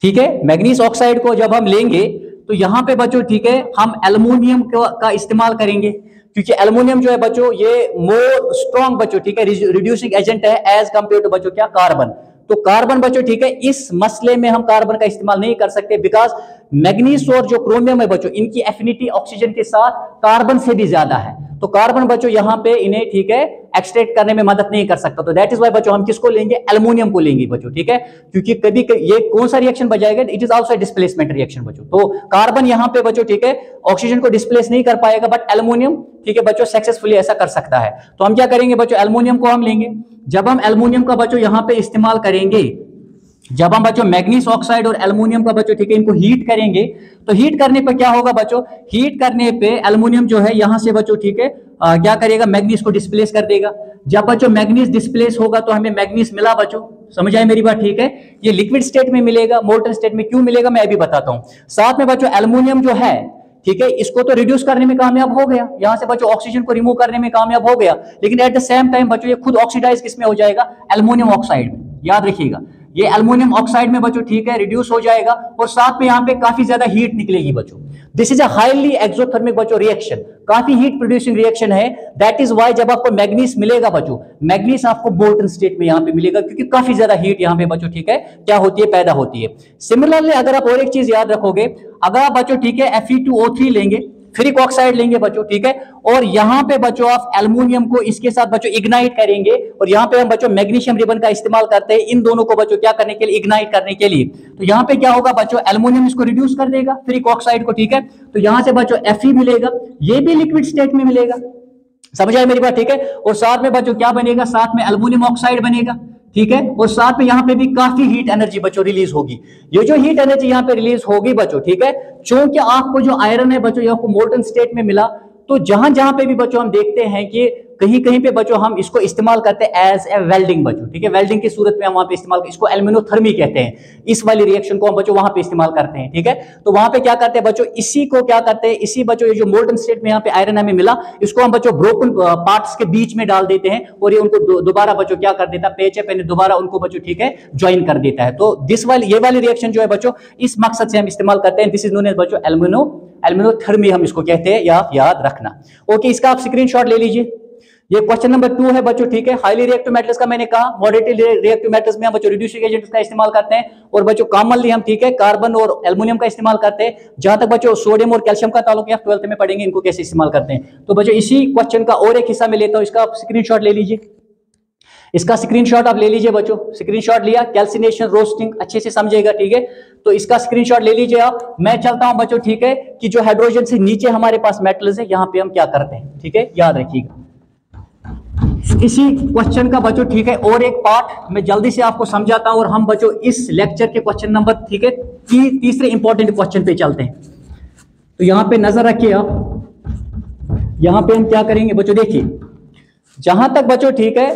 ठीक है, मैग्नीस ऑक्साइड को जब हम लेंगे तो यहां पे बच्चों ठीक है हम एल्युमिनियम का इस्तेमाल करेंगे, क्योंकि एल्युमिनियम जो है बच्चों ये मोर स्ट्रॉन्ग बच्चों ठीक है रिड्यूसिंग एजेंट है एज कंपेयर टू बच्चों क्या कार्बन। तो कार्बन बच्चों ठीक है इस मसले में हम कार्बन का इस्तेमाल नहीं कर सकते, बिकॉज मैग्नीस और जो क्रोमियम है बच्चों इनकी एफिनिटी ऑक्सीजन के साथ कार्बन से भी ज्यादा है, तो कार्बन बच्चों यहां पे इन्हें ठीक है एक्सट्रैक्ट करने में मदद नहीं कर सकता। तो दैट इज व्हाई बच्चों हम किसको लेंगे, एल्युमिनियम को लेंगे बच्चों ठीक है, क्योंकि कभी ये कौन सा रिएक्शन बजाएगा, it is also displacement reaction बच्चों। तो कार्बन यहां पे बच्चों ठीक है ऑक्सीजन को डिस्प्लेस नहीं कर पाएगा, बट एल्युमिनियम ठीक है बच्चों सक्सेसफुली ऐसा कर सकता है। तो हम क्या करेंगे बच्चों, एल्युमिनियम को हम लेंगे। जब हम एल्युमिनियम का बच्चों यहां पे इस्तेमाल करेंगे, जब हम बच्चों मैग्नीस ऑक्साइड और एल्युमिनियम का बच्चों ठीक है इनको हीट करेंगे, तो हीट करने पर क्या होगा बच्चों, हीट करने पे एल्युमिनियम जो है यहां से बच्चों ठीक है क्या करेगा, मैग्नीस को डिस्प्लेस कर देगा। जब बच्चों मैग्नीस डिस्प्लेस होगा तो हमें मैग्नीस मिला बच्चों, समझ आए मेरी बात ठीक है। ये लिक्विड स्टेट में मिलेगा, मोल्टन स्टेट में क्यों मिलेगा मैं अभी बताता हूं। साथ में बच्चों एल्युमिनियम जो है ठीक है इसको तो रिड्यूस करने में कामयाब हो गया, यहां से बच्चों ऑक्सीजन को रिमूव करने में कामयाब हो गया, लेकिन एट द सेम टाइम बच्चों ये खुद ऑक्सीडाइज किसमें हो जाएगा, एल्युमिनियम ऑक्साइड में। याद रखिएगा ये एल्युमिनियम ऑक्साइड में बच्चों ठीक है रिड्यूस हो जाएगा और साथ में यहाँ पे काफी ज्यादा हीट निकलेगी बच्चों। This is a highly exothermic बच्चों रिएक्शन, काफी हीट प्रोड्यूसिंग रिएक्शन है। दैट इज व्हाई जब आपको मैग्नीस मिलेगा बच्चों, मैग्नीस आपको मोल्टन स्टेट में यहाँ पे मिलेगा, क्योंकि काफी ज्यादा हीट यहाँ पे बच्चों ठीक है क्या होती है, पैदा होती है। सिमिलरली अगर आप और एक चीज याद रखोगे, अगर आप बच्चों ठीक है Fe2O3 लेंगे, फेरिक ऑक्साइड लेंगे बच्चों, ठीक है, और यहाँ पे बच्चों आप एल्युमिनियम को इसके साथ बच्चों इग्नाइट करेंगे, और यहाँ पे हम बच्चों मैग्नीशियम रिबन का इस्तेमाल करते हैं इन दोनों को बच्चों क्या करने के लिए, इग्नाइट करने के लिए। तो यहाँ पे क्या होगा बच्चों, एल्युमिनियम इसको रिड्यूस कर देगा फेरिक ऑक्साइड को, ठीक है, तो यहाँ से बच्चों Fe मिलेगा, ये भी लिक्विड स्टेट में मिलेगा, समझ आए मेरी बात, ठीक है, और साथ में बच्चों क्या बनेगा, साथ में एल्युमिनियम ऑक्साइड बनेगा, ठीक है, और साथ में यहाँ पे भी काफी हीट एनर्जी बच्चों रिलीज होगी। ये जो हीट एनर्जी यहाँ पे रिलीज होगी बच्चों, ठीक है, चूंकि आपको जो आयरन है बच्चों ये आपको मोल्टन स्टेट में मिला, तो जहां जहां पे भी बच्चों हम देखते हैं कि कहीं कहीं पे बच्चों हम इसको इस्तेमाल करते हैं एज ए वेल्डिंग बच्चों, ठीक है, वेल्डिंग की सूरत में हम वहां पे इस्तेमाल, इसको एल्यूमिनोथर्मी कहते हैं, इस वाली रिएक्शन को हम बच्चों वहां पे इस्तेमाल करते हैं, ठीक है। तो वहां पे क्या करते हैं बच्चों, इसी को क्या करते हैं, इसी बच्चों ये जो मोल्टन स्टेट में यहाँ पे आयरन हमें मिला, इसको हम बच्चों ब्रोकन पार्ट्स के बीच में डाल देते हैं, और ये उनको दोबारा बच्चों क्या कर देता है, पेच है दोबारा उनको बच्चों, ठीक है, ज्वाइन कर देता है। तो दिस वाली ये वाली रिएक्शन जो है बच्चों इस मकसद से हम इस्तेमाल करते हैं, दिस इज नोन एज बच्चों एल्यूमिनोथर्मी हम इसको कहते हैं, या आप याद रखना। ओके, इसका आप स्क्रीनशॉट ले लीजिए। ये क्वेश्चन नंबर 2 है बच्चों, ठीक है। हाईली रिएक्टिव मेटल्स का मैंने कहा, मॉडरेटली रिएक्टिव मेटल्स में हम बच्चों रिड्यूसिंग एजेंट्स का इस्तेमाल करते हैं, और बच्चों कॉमनली हम, ठीक है, कार्बन और एल्युमिनियम का इस्तेमाल करते हैं। जहां तक बच्चों सोडियम और कैल्शियम का ताल्लुक है, 12th में पढ़ेंगे इनको कैसे इस्तेमाल करते हैं। तो बच्चों इसी क्वेश्चन का और एक हिस्सा में लेता हूं, इसका आप स्क्रीनशॉट ले लीजिए, इसका स्क्रीनशॉट आप ले लीजिए बच्चों। स्क्रीनशॉट लिया, कैल्सिनेशन रोस्टिंग अच्छे से समझेगा, ठीक है, तो इसका स्क्रीनशॉट ले लीजिए आप। मैं चलता हूं बच्चों, ठीक है, कि जो हाइड्रोजन से नीचे हमारे पास मेटल्स है यहां पे हम क्या करते हैं, ठीक है, याद रखिएगा इसी क्वेश्चन का बच्चों, ठीक है, और एक पार्ट मैं जल्दी से आपको समझाता हूं, और हम बच्चों इस लेक्चर के क्वेश्चन नंबर, ठीक है, तीसरे इंपॉर्टेंट क्वेश्चन पे चलते हैं। तो यहां पे नजर रखिए आप, यहां पे हम क्या करेंगे बच्चों, देखिए जहां तक बच्चों, ठीक है,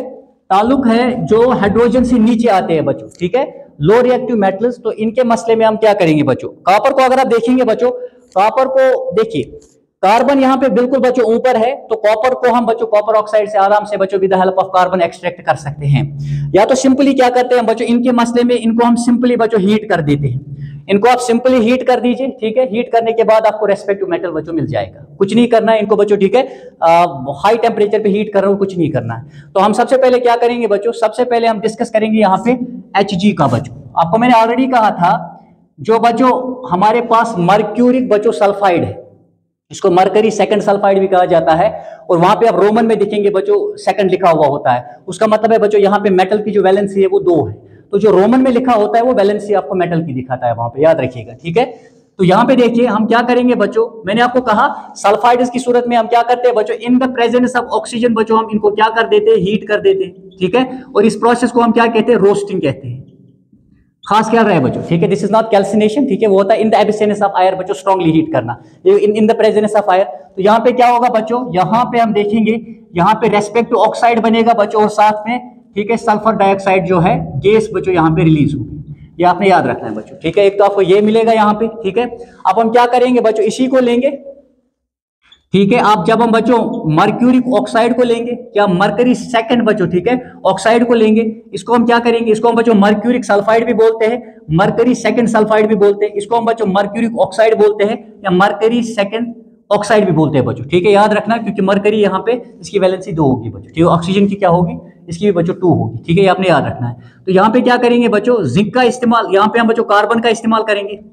ताल्लुक है जो हाइड्रोजन से नीचे आते हैं बच्चों, ठीक है, लो रिएक्टिव मेटल्स, तो इनके मसले में हम क्या करेंगे बच्चों। कॉपर को अगर आप देखेंगे बच्चों, कॉपर को देखिए, कार्बन यहां पे बिल्कुल बच्चों ऊपर है, तो कॉपर को हम बच्चों कॉपर ऑक्साइड से आराम से बच्चों with the help of carbon extract कर सकते हैं। या तो सिंपली क्या करते हैं बच्चों, इनके मसले में इनको हम सिंपली बच्चों हीट कर देते हैं, इनको आप सिंपली हीट कर दीजिए, ठीक है, हीट करने के बाद आपको रेस्पेक्टिव मेटल बच्चों मिल जाएगा, कुछ नहीं करना है इनको बच्चों, ठीक है, हाई टेम्परेचर पे हीट कर रहा हूं, कुछ नहीं करना है। तो हम सबसे पहले क्या करेंगे बच्चों, सबसे पहले हम डिस्कस करेंगे यहाँ पे Hg का बच्चों। आपको मैंने ऑलरेडी कहा था, जो बच्चों हमारे पास मर्क्यूरिक बच्चों सल्फाइड है, इसको मरकरी सेकंड सल्फाइड भी कहा जाता है, और वहां पे आप रोमन में देखेंगे बच्चों सेकंड लिखा हुआ होता है, उसका मतलब है बच्चों यहाँ पे मेटल की जो वैलेंसी है वो 2 है, तो जो रोमन में लिखा होता है वो वैलेंसी आपको मेटल की दिखाता है वहां पे, याद रखिएगा, ठीक है। तो यहाँ पे देखिए हम क्या करेंगे बच्चों, मैंने आपको कहा सल्फाइड्स की सूरत में हम क्या करते हैं बच्चों, इन द प्रेजेंस ऑफ ऑक्सीजन बच्चों हम इनको क्या कर देते हैं, हीट कर देते हैं, ठीक है, और इस प्रोसेस को हम क्या कहते हैं, रोस्टिंग कहते हैं। खास ख्याल रहे बच्चों, ठीक है, दिस इज नॉट कैल्सिनेशन, ठीक है, वो होता है इन द एब्सेंस ऑफ आयर बच्चों, स्ट्रांगली हीट करना, इन द प्रेजेंस ऑफ आयर। तो यहाँ पे क्या होगा बच्चों, यहाँ पे हम देखेंगे, यहाँ पे रेस्पेक्टिव ऑक्साइड बनेगा बच्चों, और साथ में, ठीक है, सल्फर डाइऑक्साइड जो है गैस बच्चों यहाँ पे रिलीज होगी, ये आपने याद रखना है बच्चों, ठीक है। एक तो आपको ये मिलेगा यहाँ पे, ठीक है। अब हम क्या करेंगे बच्चों, इसी को लेंगे, ठीक है, आप जब हम बच्चों मर्क्यूरिक ऑक्साइड को लेंगे, क्या मरकरी सेकंड बच्चों, ठीक है, ऑक्साइड को लेंगे, इसको हम क्या करेंगे, इसको हम बच्चों मर्क्यूरिक सल्फाइड भी बोलते हैं, मरकरी सेकंड सल्फाइड भी बोलते हैं, इसको हम बच्चों मर्क्यूरिक ऑक्साइड बोलते हैं, या मरकरी सेकंड ऑक्साइड भी बोलते हैं बच्चों, ठीक है, याद रखना, क्योंकि मरकरी यहाँ पे इसकी वैलेंसी 2 होगी बच्चों, ठीक है, ऑक्सीजन की क्या होगी, इसकी भी बच्चों 2 होगी, ठीक है, ये आपने याद रखना है। तो यहाँ पे क्या करेंगे बच्चों, जिंक का इस्तेमाल, यहाँ पे हम बच्चों कार्बन का इस्तेमाल करेंगे,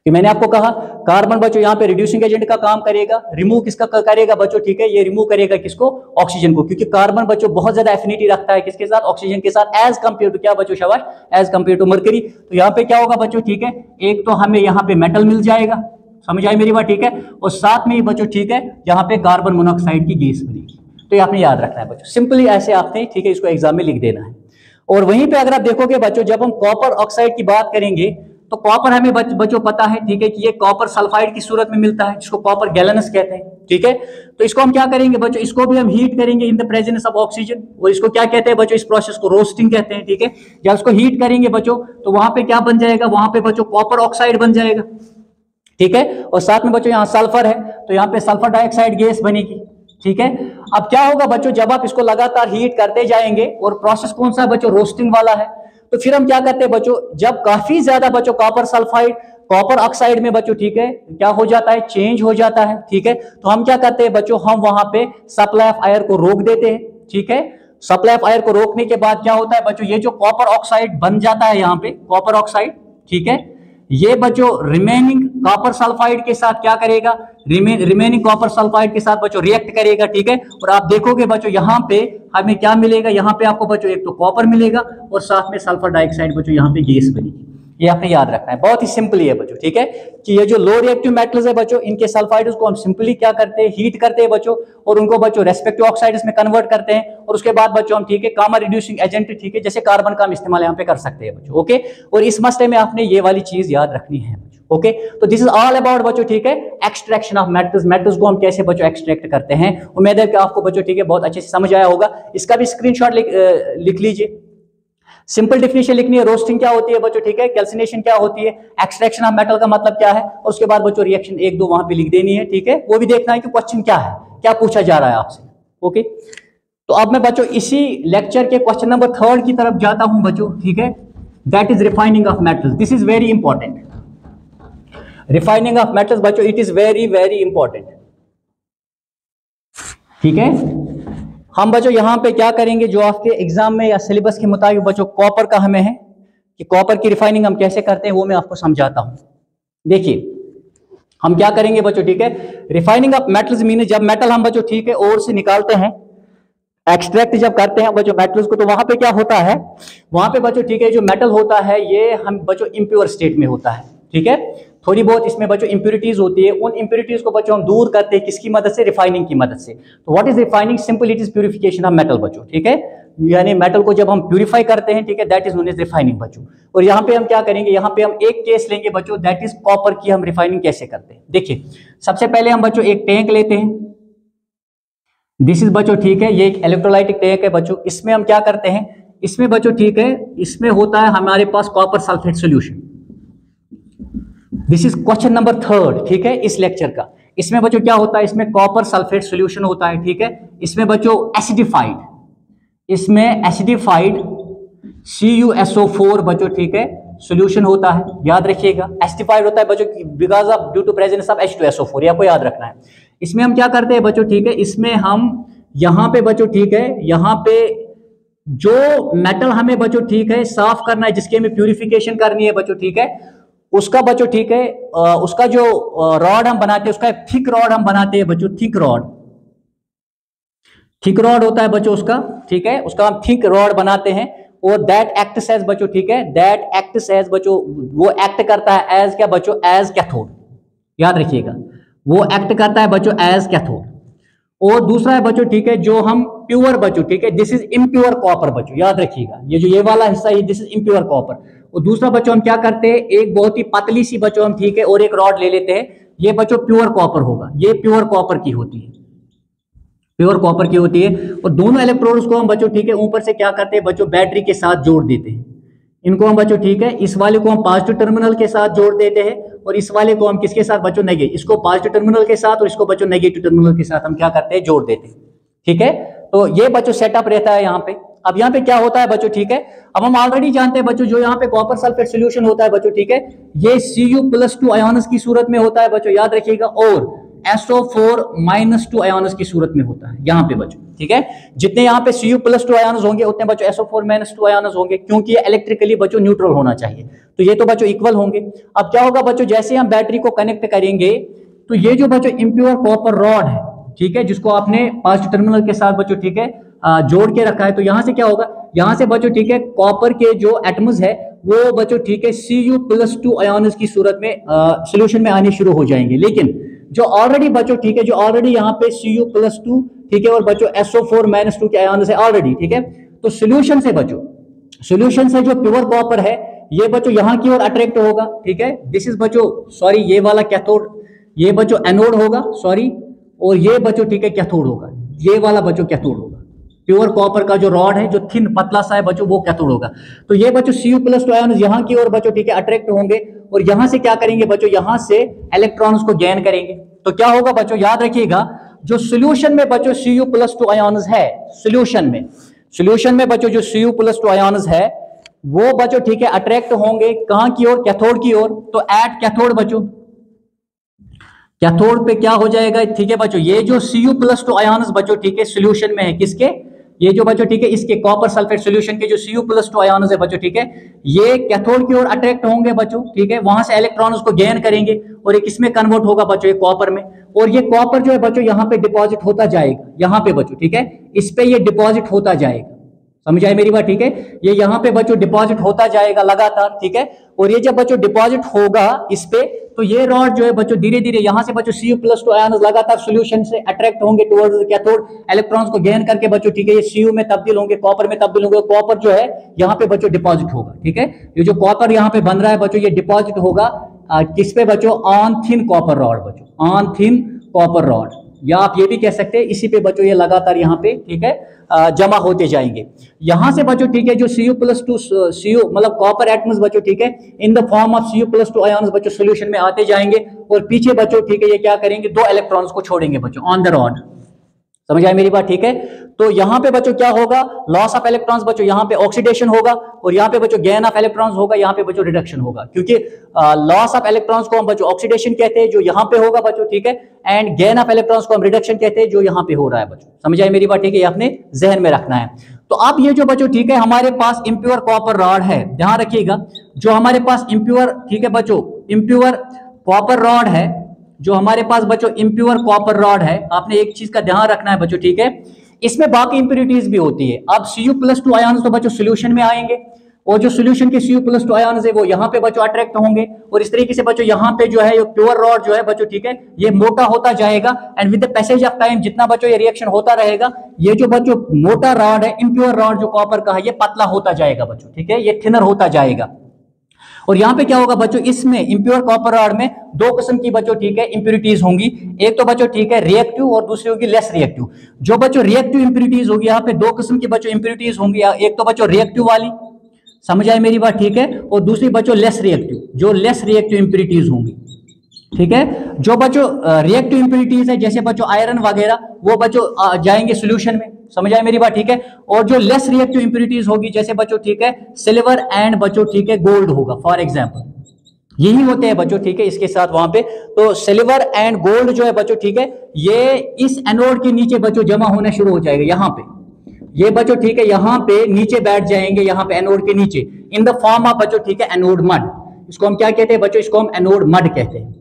कि मैंने आपको कहा कार्बन बच्चों यहाँ पे रिड्यूसिंग एजेंट का काम करेगा, रिमूव किसका करेगा बच्चों, ठीक है, ये रिमूव करेगा किसको, ऑक्सीजन को, क्योंकि कार्बन बच्चों बहुत ज्यादा एफिनिटी रखता है किसके साथ, ऑक्सीजन के साथ, एज कंपेयर टू क्या बच्चों, शाबाश, एज कंपेयर टू मरकरी। तो यहाँ पे क्या होगा बच्चों, ठीक है, एक तो हमें यहाँ पे मेटल मिल जाएगा, समझ आई मेरी बात, ठीक है, और साथ में ही बच्चों, ठीक है, यहाँ पे कार्बन मोनोऑक्साइड की गैस बनेगी। तो ये आपने याद रखना है बच्चों, सिंपली ऐसे आपने, ठीक है, इसको एग्जाम में लिख देना है। और वहीं पे अगर आप देखोगे बच्चों, जब हम कॉपर ऑक्साइड की बात करेंगे, तो कॉपर हमें बच्चों पता है, ठीक है, कि ये कॉपर सल्फाइड की सूरत में मिलता है, जिसको कॉपर गैलेनस कहते हैं, ठीक है। तो इसको हम क्या करेंगे बच्चों, इसको भी हम हीट करेंगे इन द प्रेजेंस ऑफ ऑक्सीजन, और इसको क्या कहते हैं बच्चों, इस प्रोसेस को रोस्टिंग कहते हैं, ठीक है। जब इसको हीट करेंगे बच्चों, तो वहां पे क्या बन जाएगा, वहां पे बच्चों कॉपर ऑक्साइड बन जाएगा, ठीक है, और साथ में बच्चों यहाँ सल्फर है, तो यहाँ पे सल्फर डाइऑक्साइड गैस बनेगी, ठीक है। अब क्या होगा बच्चों, जब आप इसको लगातार हीट करते जाएंगे, और प्रोसेस कौन सा है बच्चों, रोस्टिंग वाला है, तो फिर हम क्या करते हैं बच्चों, जब काफी ज्यादा बच्चों कॉपर सल्फाइड कॉपर ऑक्साइड में बच्चों, ठीक है, क्या हो जाता है, चेंज हो जाता है, ठीक है। तो हम क्या करते हैं बच्चों, हम वहां पे सप्लाई ऑफ एयर को रोक देते हैं, ठीक है। सप्लाई ऑफ एयर को रोकने के बाद क्या होता है बच्चों, ये जो कॉपर ऑक्साइड बन जाता है यहाँ पे, कॉपर ऑक्साइड, ठीक है, ये बच्चों रिमेनिंग कॉपर सल्फाइड के साथ क्या करेगा, रिमेनिंग कॉपर सल्फाइड के साथ बच्चों रिएक्ट करेगा, ठीक है। और आप देखोगे बच्चों यहाँ पे हमें क्या मिलेगा, यहाँ पे आपको बच्चों एक तो कॉपर मिलेगा और साथ में सल्फर डाइऑक्साइड बच्चों यहाँ पे गैस बनेगी। ये आपने याद रखना है, बहुत ही सिंपली है बच्चों, ठीक है। कि ये जो लो रिएक्टिव मेटल्स है बच्चों, इनके सल्फाइड्स को हम सिंपली क्या करते हैं, हीट करते हैं बच्चों, और उनको बच्चों रेस्पेक्टिव ऑक्साइड्स में कन्वर्ट करते हैं, और उसके बाद बच्चों हम, ठीक है, गामा रिड्यूसिंग एजेंट, ठीक है, जैसे कार्बन का हम इस्तेमाल यहाँ पे कर सकते हैं बच्चों, ओके। और इस मसले में आपने ये वाली चीज याद रखनी है बच्चों, ओके। तो दिस इज ऑल अबाउट बच्चों, ठीक है, एक्सट्रैक्शन ऑफ मेटल्स। मेटल्स को हम कैसे बच्चों एक्सट्रैक्ट करते हैं। उम्मीद है कि आपको बच्चों, ठीक है, बहुत अच्छे से समझ आया होगा। इसका भी स्क्रीनशॉट लिख लीजिए। सिंपल डेफिनेशन लिखनी है, रोस्टिंग क्या होती है बच्चों, ठीक है, कैल्सिनेशन क्या होती है, एक्सट्रैक्शन ऑफ मेटल का मतलब क्या है, और उसके बाद बच्चों रिएक्शन 1-2 वहां पे लिख देनी है, ठीक है। वो भी देखना है कि क्वेश्चन क्या है, क्या पूछा जा रहा है आपसे, ओके। तो अब मैं बच्चों इसी लेक्चर के क्वेश्चन नंबर 3 की तरफ जाता हूं बच्चों, ठीक है। That is refining of metals. This is very important. Refining of metals बच्चों, it is very very important, ठीक है। हम बच्चों यहाँ पे क्या करेंगे, जो आपके एग्जाम में या सिलेबस के मुताबिक बच्चों कॉपर का हमें है कि कॉपर की रिफाइनिंग हम कैसे करते हैं, वो मैं आपको समझाता हूं। देखिए हम क्या करेंगे बच्चों, ठीक है, रिफाइनिंग ऑफ मेटल्स मीन जब मेटल हम बच्चों, ठीक है, ओर से निकालते हैं, एक्सट्रैक्ट जब करते हैं बच्चों मेटल्स को, तो वहां पे क्या होता है, वहां पे बच्चों, ठीक है, जो मेटल होता है ये हम बच्चों इम्प्योर स्टेट में होता है, ठीक है। थोड़ी बहुत इसमें बच्चों इंप्योरिटीज होती है, उन इंप्योरिटीज को बच्चों हम दूर करते हैं किसकी मदद से, रिफाइनिंग की मदद से। तो what is refining, simple it is purification of metal बच्चों, ठीक है। यानी मेटल को जब हम प्यूरिफाई करते हैं, ठीक है, that is known as refining बच्चों। और यहाँ पे हम क्या करेंगे, यहाँ पे हम एक केस लेंगे बच्चों, दैट इज कॉपर की हम रिफाइनिंग कैसे करते हैं। देखिए सबसे पहले हम बच्चों एक टैंक लेते हैं, दिस इज बच्चों, ठीक है, ये एक इलेक्ट्रोलाइटिक टैंक है बच्चों। इसमें हम क्या करते हैं, इसमें बच्चों, ठीक है, इसमें होता है हमारे पास copper sulphate solution. This is question number 3, ठीक है, इस लेक्चर का। इसमें बच्चों क्या होता है, इसमें कॉपर सल्फेट सोल्यूशन होता है, ठीक है। इसमें बच्चों एसिडिफाइड, इसमें एसिडिफाइड CuSO4 बच्चों, ठीक है, सोल्यूशन होता है, याद रखिएगा। एसिडिफाइड होता है बच्चों because of due to presence of H2SO4, आपको याद रखना है। इसमें हम क्या करते हैं बच्चों, ठीक है, इसमें हम यहाँ पे बच्चों, ठीक है, यहाँ पे जो मेटल हमें बच्चों, ठीक है, साफ करना है, जिसकी हमें प्यूरिफिकेशन करनी है बच्चों, ठीक है, उसका बच्चों, ठीक है, उसका जो रॉड हम बनाते हैं, उसका एक थिक रॉड हम बनाते हैं बच्चों, थिक रॉड होता है बच्चों उसका, ठीक है, उसका हम थिक रॉड बनाते हैं। और दैट एक्ट्स एज बच्चों, ठीक है, दैट एक्ट्स एज बच्चों, वो एक्ट करता है एज क्या बच्चों, एज कैथोड, याद रखिएगा, वो एक्ट करता है बच्चों एज कैथोड। और दूसरा है बच्चों, ठीक है, जो हम प्योर बच्चों, ठीक है, दिस इज इम्प्योर कॉपर बच्चों, याद रखिएगा, ये जो ये वाला हिस्सा है दिस इज इम्प्योर कॉपर। और दूसरा बच्चों हम क्या करते हैं, एक बहुत ही पतली सी बच्चों हम, ठीक है, और एक रॉड ले लेते हैं, ये बच्चों प्योर कॉपर होगा, ये प्योर कॉपर की होती है, प्योर कॉपर की होती है। और दोनों इलेक्ट्रोड्स को हम बच्चों, ठीक है, ऊपर से क्या करते हैं बच्चों, बैटरी के साथ जोड़ देते हैं। इनको हम बच्चों, ठीक है, इस वाले को हम पॉजिटिव टर्मिनल के साथ जोड़ देते हैं, और इस वाले को हम किसके साथ बच्चों, नेगेटिव, इसको पॉजिटिव टर्मिनल के साथ और इसको बच्चों नेगेटिव टर्मिनल के साथ हम क्या करते हैं, जोड़ देते हैं, ठीक है। तो ये बच्चों सेटअप रहता है यहाँ पे। अब यहाँ पे क्या होता है बच्चों, ठीक है, अब हम ऑलरेडी जानते हैं बच्चों, जो यहाँ पे कॉपर सल्फेट सोल्यूशन होता है बच्चों, ठीक है, ये Cu+2 आयन्स की सूरत में होता है बच्चों, याद रखिएगा, और SO4-2 आयन्स की सूरत में होता है यहाँ पे बच्चों, ठीक है। जितने यहाँ पे Cu+2 आयन्स होंगे उतने बच्चों SO4-2 आयन्स होंगे, क्योंकि ये इलेक्ट्रिकली बच्चों न्यूट्रल होना चाहिए, तो ये तो बच्चों इक्वल होंगे। अब क्या होगा बच्चों, जैसे हम बैटरी को कनेक्ट करेंगे, तो ये जो बच्चों इम्प्योर कॉपर रॉड है, ठीक है, जिसको आपने पॉजिटिव टर्मिनल के साथ बच्चों, ठीक है, जोड़ के रखा है, तो यहां से क्या होगा, यहां से बच्चों, ठीक है, कॉपर के जो एटम्स है वो बच्चों, ठीक है, Cu+2 आयन्स की सूरत में सोल्यूशन में आने शुरू हो जाएंगे। लेकिन जो ऑलरेडी बच्चों, ठीक है, जो ऑलरेडी यहाँ पे Cu+2, ठीक है, और बच्चों SO4-2 के आयन्स है ऑलरेडी, ठीक है, तो सोल्यूशन से बच्चों, सोल्यूशन से जो प्योर कॉपर है ये बच्चों यहाँ की ओर अट्रैक्ट होगा, ठीक है। दिस इज बच्चों, सॉरी, ये वाला कैथोड, ये बच्चों एनोड होगा, सॉरी, और ये बच्चों, ठीक है, कैथोड होगा, ये वाला बच्चों कैथोड होगा। प्योर कॉपर का जो रॉड है, जो थिन पतला सा है बच्चों, वो कैथोड होगा। तो ये बच्चों Cu+2 आयन यहाँ की ओर बच्चों, ठीक है, अट्रैक्ट होंगे, और यहाँ से क्या करेंगे बच्चों, यहाँ से इलेक्ट्रॉन्स को गेन करेंगे। तो क्या होगा बच्चों, याद रखिएगा, जो सोल्यूशन में बच्चों Cu+2 आयन्स है, सोल्यूशन में बच्चों जो Cu+2 आयन्स है वो बच्चों, ठीक है, अट्रैक्ट होंगे कहां की ओर, कैथोड की ओर। तो एट कैथोड बच्चों, कैथोड पे क्या हो जाएगा, ठीक है बच्चों, ये जो Cu+2 आयन्स बच्चों, ठीक है, सोल्यूशन में है, किसके, ये जो बच्चों ठीक है इसके कॉपर सल्फेट सॉल्यूशन के जो Cu+2 आयन्स है बच्चों ठीक है, ये कैथोड की ओर अट्रैक्ट होंगे बच्चों ठीक है, वहां से इलेक्ट्रॉन उसको गेन करेंगे और एक किसमें कन्वर्ट होगा बच्चों, ये कॉपर में। और ये कॉपर जो है बच्चों यहाँ पे डिपॉजिट होता जाएगा, यहाँ पे बच्चों ठीक है, इस पे ये डिपॉजिट होता जाएगा। समझ आए मेरी बात ठीक है, ये यहाँ पे बच्चों डिपॉजिट होता जाएगा लगातार ठीक है। और ये जब बच्चों डिपॉजिट होगा इस पे, तो ये रॉड जो है बच्चों धीरे धीरे यहाँ से बच्चों Cu+2 आयन्स लगातार सॉल्यूशन से अट्रैक्ट होंगे टुवर्ड्स कैथोड, इलेक्ट्रॉन्स को गेन करके बच्चों ठीक है ये Cu में तब्दील होंगे, कॉपर में तब्दील होंगे। कॉपर जो है यहाँ पे बच्चों डिपॉजिट होगा ठीक है, ये जो कॉपर यहाँ पे बन रहा है बच्चों, ये डिपॉजिट होगा किस पे बच्चों, ऑन थिन कॉपर रॉड बच्चों, ऑन थिन कॉपर रॉड, या आप ये भी कह सकते हैं इसी पे बच्चों ये लगातार यहाँ पे ठीक है जमा होते जाएंगे। यहां से बच्चों ठीक है जो Cu+2 Cu मतलब कॉपर एटम्स बच्चों ठीक है in the form of Cu+2 ions बच्चों सॉल्यूशन में आते जाएंगे और पीछे बच्चों ठीक है ये क्या करेंगे, 2 इलेक्ट्रॉन्स को छोड़ेंगे बच्चों ऑन द रॉड। समझ आए मेरी बात ठीक है। तो यहाँ पे बच्चों क्या होगा, लॉस ऑफ इलेक्ट्रॉन्स बच्चों, यहाँ पे ऑक्सीडेशन होगा और यहाँ पे बच्चों गेन ऑफ इलेक्ट्रॉन्स होगा, यहाँ पे बच्चों रिडक्शन होगा, क्योंकि लॉस ऑफ इलेक्ट्रॉन्स को हम बच्चों ऑक्सीडेशन कहते हैं जो यहाँ पे होगा बच्चों ठीक है, एंड गेन ऑफ इलेक्ट्रॉन्स को हम रिडक्शन कहते हैं जो यहाँ पे हो रहा है बच्चों। समझ आए मेरी बात ठीक है, ये आपने जहन में रखना है। तो अब ये जो बच्चों ठीक है हमारे पास इम्प्योर कॉपर रॉड है, ध्यान रखिएगा, जो हमारे पास इम्प्योर ठीक है बच्चों इम्प्योर कॉपर रॉड है, जो हमारे पास बच्चों इम्प्योर कॉपर रॉड है, आपने एक चीज का ध्यान रखना है बच्चों ठीक है, इसमें बाकी इंप्योरिटीज भी होती है। अब Cu+2 आयन्स तो बच्चों सॉल्यूशन में आएंगे और जो सॉल्यूशन के Cu+2 आयन्स है वो यहाँ पे बच्चों अट्रैक्ट होंगे और इस तरीके से बच्चों यहाँ पे जो है ये प्योर रॉड जो है बच्चों ठीक है ये मोटा होता जाएगा and with the passage of time जितना बच्चों ये रिएक्शन होता रहेगा, ये जो बच्चों मोटा रॉड है इम्प्योर रॉड जो कॉपर का है ये पतला होता जाएगा बच्चों ठीक है, ये थिनर होता जाएगा। और यहाँ पे क्या होगा बच्चों, इसमें इंप्योर कॉपर रॉड में 2 किस्म की बच्चों ठीक है इंप्योरिटीज होंगी, एक तो बच्चों ठीक है रिएक्टिव और दूसरी होगी लेस रिएक्टिव। जो बच्चों रिएक्टिव इंप्योरिटीज होगी, यहाँ पे 2 किस्म की बच्चों इंप्योरिटीज होंगी, एक तो बच्चों रिएक्टिव वाली, समझ आए मेरी बात ठीक है, और दूसरी बच्चों लेस रिएक्टिव, जो लेस रिएक्टिव इंप्योरिटीज होंगी ठीक है। जो बच्चों रिएक्टिव इंप्योरिटीज है जैसे बच्चों आयरन वगैरह वो बच्चों जाएंगे सॉल्यूशन में, समझ आए मेरी बात ठीक है। और जो लेस रिएक्टिव इंप्योरिटीज होगी जैसे बच्चों ठीक है सिल्वर एंड बच्चों ठीक है गोल्ड होगा फॉर एग्जांपल, यही होते हैं बच्चों ठीक है इसके साथ वहां पे। तो सिल्वर एंड गोल्ड जो है बच्चों ठीक है ये इस एनोड के नीचे बच्चों जमा होना शुरू हो जाएगा, यहाँ पे ये बच्चों ठीक है यहाँ पे नीचे बैठ जाएंगे, यहाँ पे एनोड के नीचे इन द फॉर्म ऑफ बच्चों ठीक है एनोड मड। इसको हम क्या कहते हैं बच्चों, इसको हम एनोड मड कहते हैं।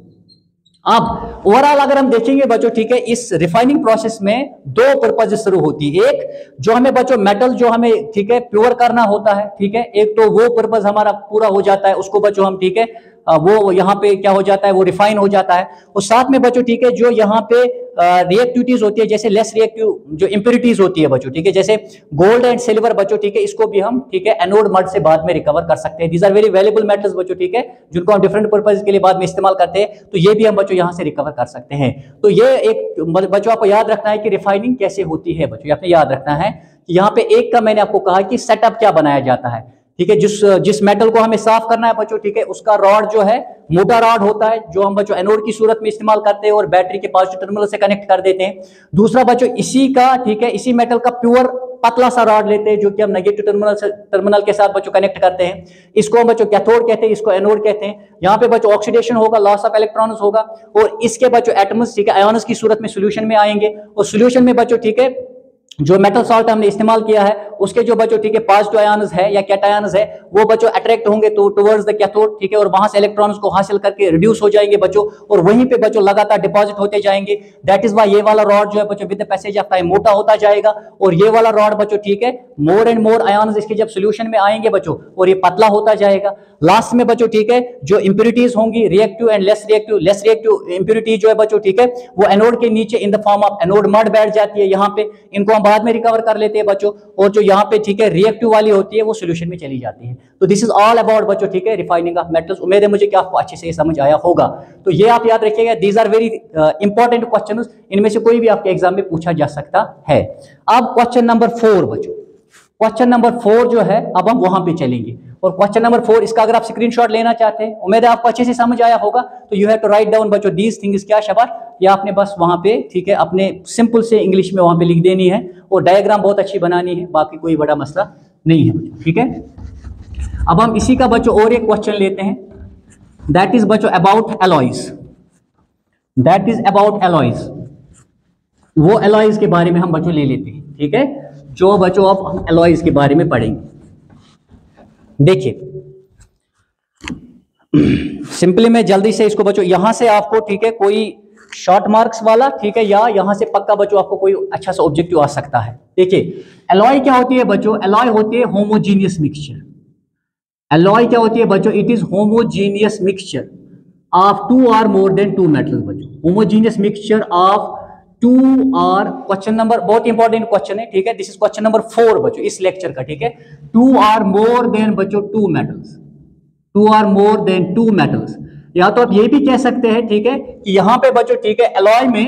अब ओवरऑल अगर हम देखेंगे बच्चों ठीक है इस रिफाइनिंग प्रोसेस में 2 पर्पज शुरू होती है, एक जो हमें बच्चों मेटल जो हमें ठीक है प्योर करना होता है ठीक है, एक तो वो पर्पज हमारा पूरा हो जाता है, उसको बच्चों हम ठीक है वो यहाँ पे क्या हो जाता है वो रिफाइन हो जाता है। और साथ में बच्चों ठीक है जो यहाँ पे रिएक्टिविटीज होती है जैसे लेस रिएक्टिव जो इंप्योरिटीज होती है बच्चों ठीक है, जैसे गोल्ड एंड सिल्वर बच्चों ठीक है, इसको भी हम ठीक है एनोड मड से बाद में रिकवर कर सकते हैं। These are very valuable metals बच्चों ठीक है, जिनको हम डिफरेंट पर्पज के लिए बाद में इस्तेमाल करते हैं, तो ये भी हम बच्चों यहाँ से रिकवर कर सकते हैं। तो ये एक बच्चों आपको याद रखना है कि रिफाइनिंग कैसे होती है बच्चों, आपने याद रखना है कि यहाँ पे एक का मैंने आपको कहा कि सेटअप क्या बनाया जाता है ठीक है। जिस मेटल को हमें साफ करना है बच्चों ठीक है उसका रॉड जो है मोटा रॉड होता है जो हम बच्चों एनोड की सूरत में इस्तेमाल करते हैं और बैटरी के पॉजिटिव टर्मिनल से कनेक्ट कर देते हैं। दूसरा बच्चों इसी का ठीक है इसी मेटल का प्योर पतला सा रॉड लेते हैं जो कि हम नेगेटिव टर्मिनल के साथ बच्चों कनेक्ट करते हैं, इसको हम बच्चों कैथोड कहते हैं, इसको एनोड कहते हैं। यहाँ पे बच्चों ऑक्सीडेशन होगा, लॉस ऑफ इलेक्ट्रॉन्स होगा और इसके बच्चों एटम्स ठीक है आयन्स की सूरत में सॉल्यूशन में आएंगे और सॉल्यूशन में बच्चों ठीक है जो मेटल सॉल्ट हमने इस्तेमाल किया है उसके जो बच्चों ठीक है पॉजिटिव आयन्स है या कैटायन्स है वो बच्चों अट्रैक्ट होंगे तो टुवर्ड्स द कैथोड ठीक है, और वहां से इलेक्ट्रॉन्स को हासिल करके रिड्यूस हो जाएंगे बच्चों और वहीं पे बच्चों लगातार डिपॉजिट होते जाएंगे। दैट इज व्हाई ये वाला रॉड जो है बच्चों with the passage of time मोटा होता जाएगा और ये वाला रॉड बच्चों ठीक है मोर एंड मोर आयन्स इसके जब सॉल्यूशन में आएंगे बच्चों और ये पतला होता जाएगा। लास्ट में बच्चों ठीक है जो इंप्योरिटीज होंगी reactive and less reactive impurities जो है बच्चों ठीक है वो एनोड के नीचे in the form of anode mud बैठ जाती है यहाँ पे, इनको हम बाद में रिकवर कर लेते हैं बच्चों, और जो यहाँ पे ठीक है रिएक्टिव वाली होती है वो सॉल्यूशन में चली जाती है। तो दिस इज ऑल अबाउट बच्चों ठीक है रिफाइनिंग ऑफ मेटल्स। उम्मीद है मुझे कि आपको अच्छे से समझ आया होगा। तो ये आप याद रखिएगा, these are very important questions, इनमें से कोई भी आपके एग्जाम में पूछा जा सकता है। अब क्वेश्चन नंबर 4 बच्चों, क्वेश्चन नंबर 4 जो है अब हम वहां पे चलेंगे और क्वेश्चन नंबर 4 इसका अगर आप स्क्रीनशॉट लेना चाहते हैं, उम्मीद है आपको अच्छे से समझ आया होगा। तो you have to write down बच्चों दीज थिंग्स, क्या शबाश, या आपने बस वहां पे ठीक है अपने सिंपल से इंग्लिश में वहां पे लिख देनी है और डायग्राम बहुत अच्छी बनानी है, बाकी कोई बड़ा मसला नहीं है बच्चों ठीक है। अब हम इसी का बच्चों और एक क्वेश्चन लेते हैं, दैट इज बच्चों about alloys, that is about alloys. वो एलॉयज के बारे में हम बच्चों ले लेते हैं ठीक है। जो बच्चों अब हम एलॉयज के बारे में पढ़ेंगे। देखिए सिंपली मैं जल्दी से इसको बच्चों यहां से आपको ठीक है कोई शॉर्ट मार्क्स वाला ठीक है या यहां से पक्का बच्चों आपको कोई अच्छा सा ऑब्जेक्टिव आ सकता है। देखिए एलॉय क्या होती है बच्चों, एलॉय होती है होमोजीनियस मिक्सचर। एलॉय क्या होती है बच्चों, it is homogeneous mixture of 2 or more than 2 metals बच्चों। Homogeneous mixture of 2 or question number बहुत इंपॉर्टेंट क्वेश्चन है ठीक है, दिस इज क्वेश्चन नंबर 4 बच्चों इस लेक्चर का ठीक है। 2 or more than बच्चों 2 metals, 2 or more than 2 metals. या तो आप ये भी कह सकते हैं ठीक है कि यहाँ पे बच्चों ठीक है एलॉय में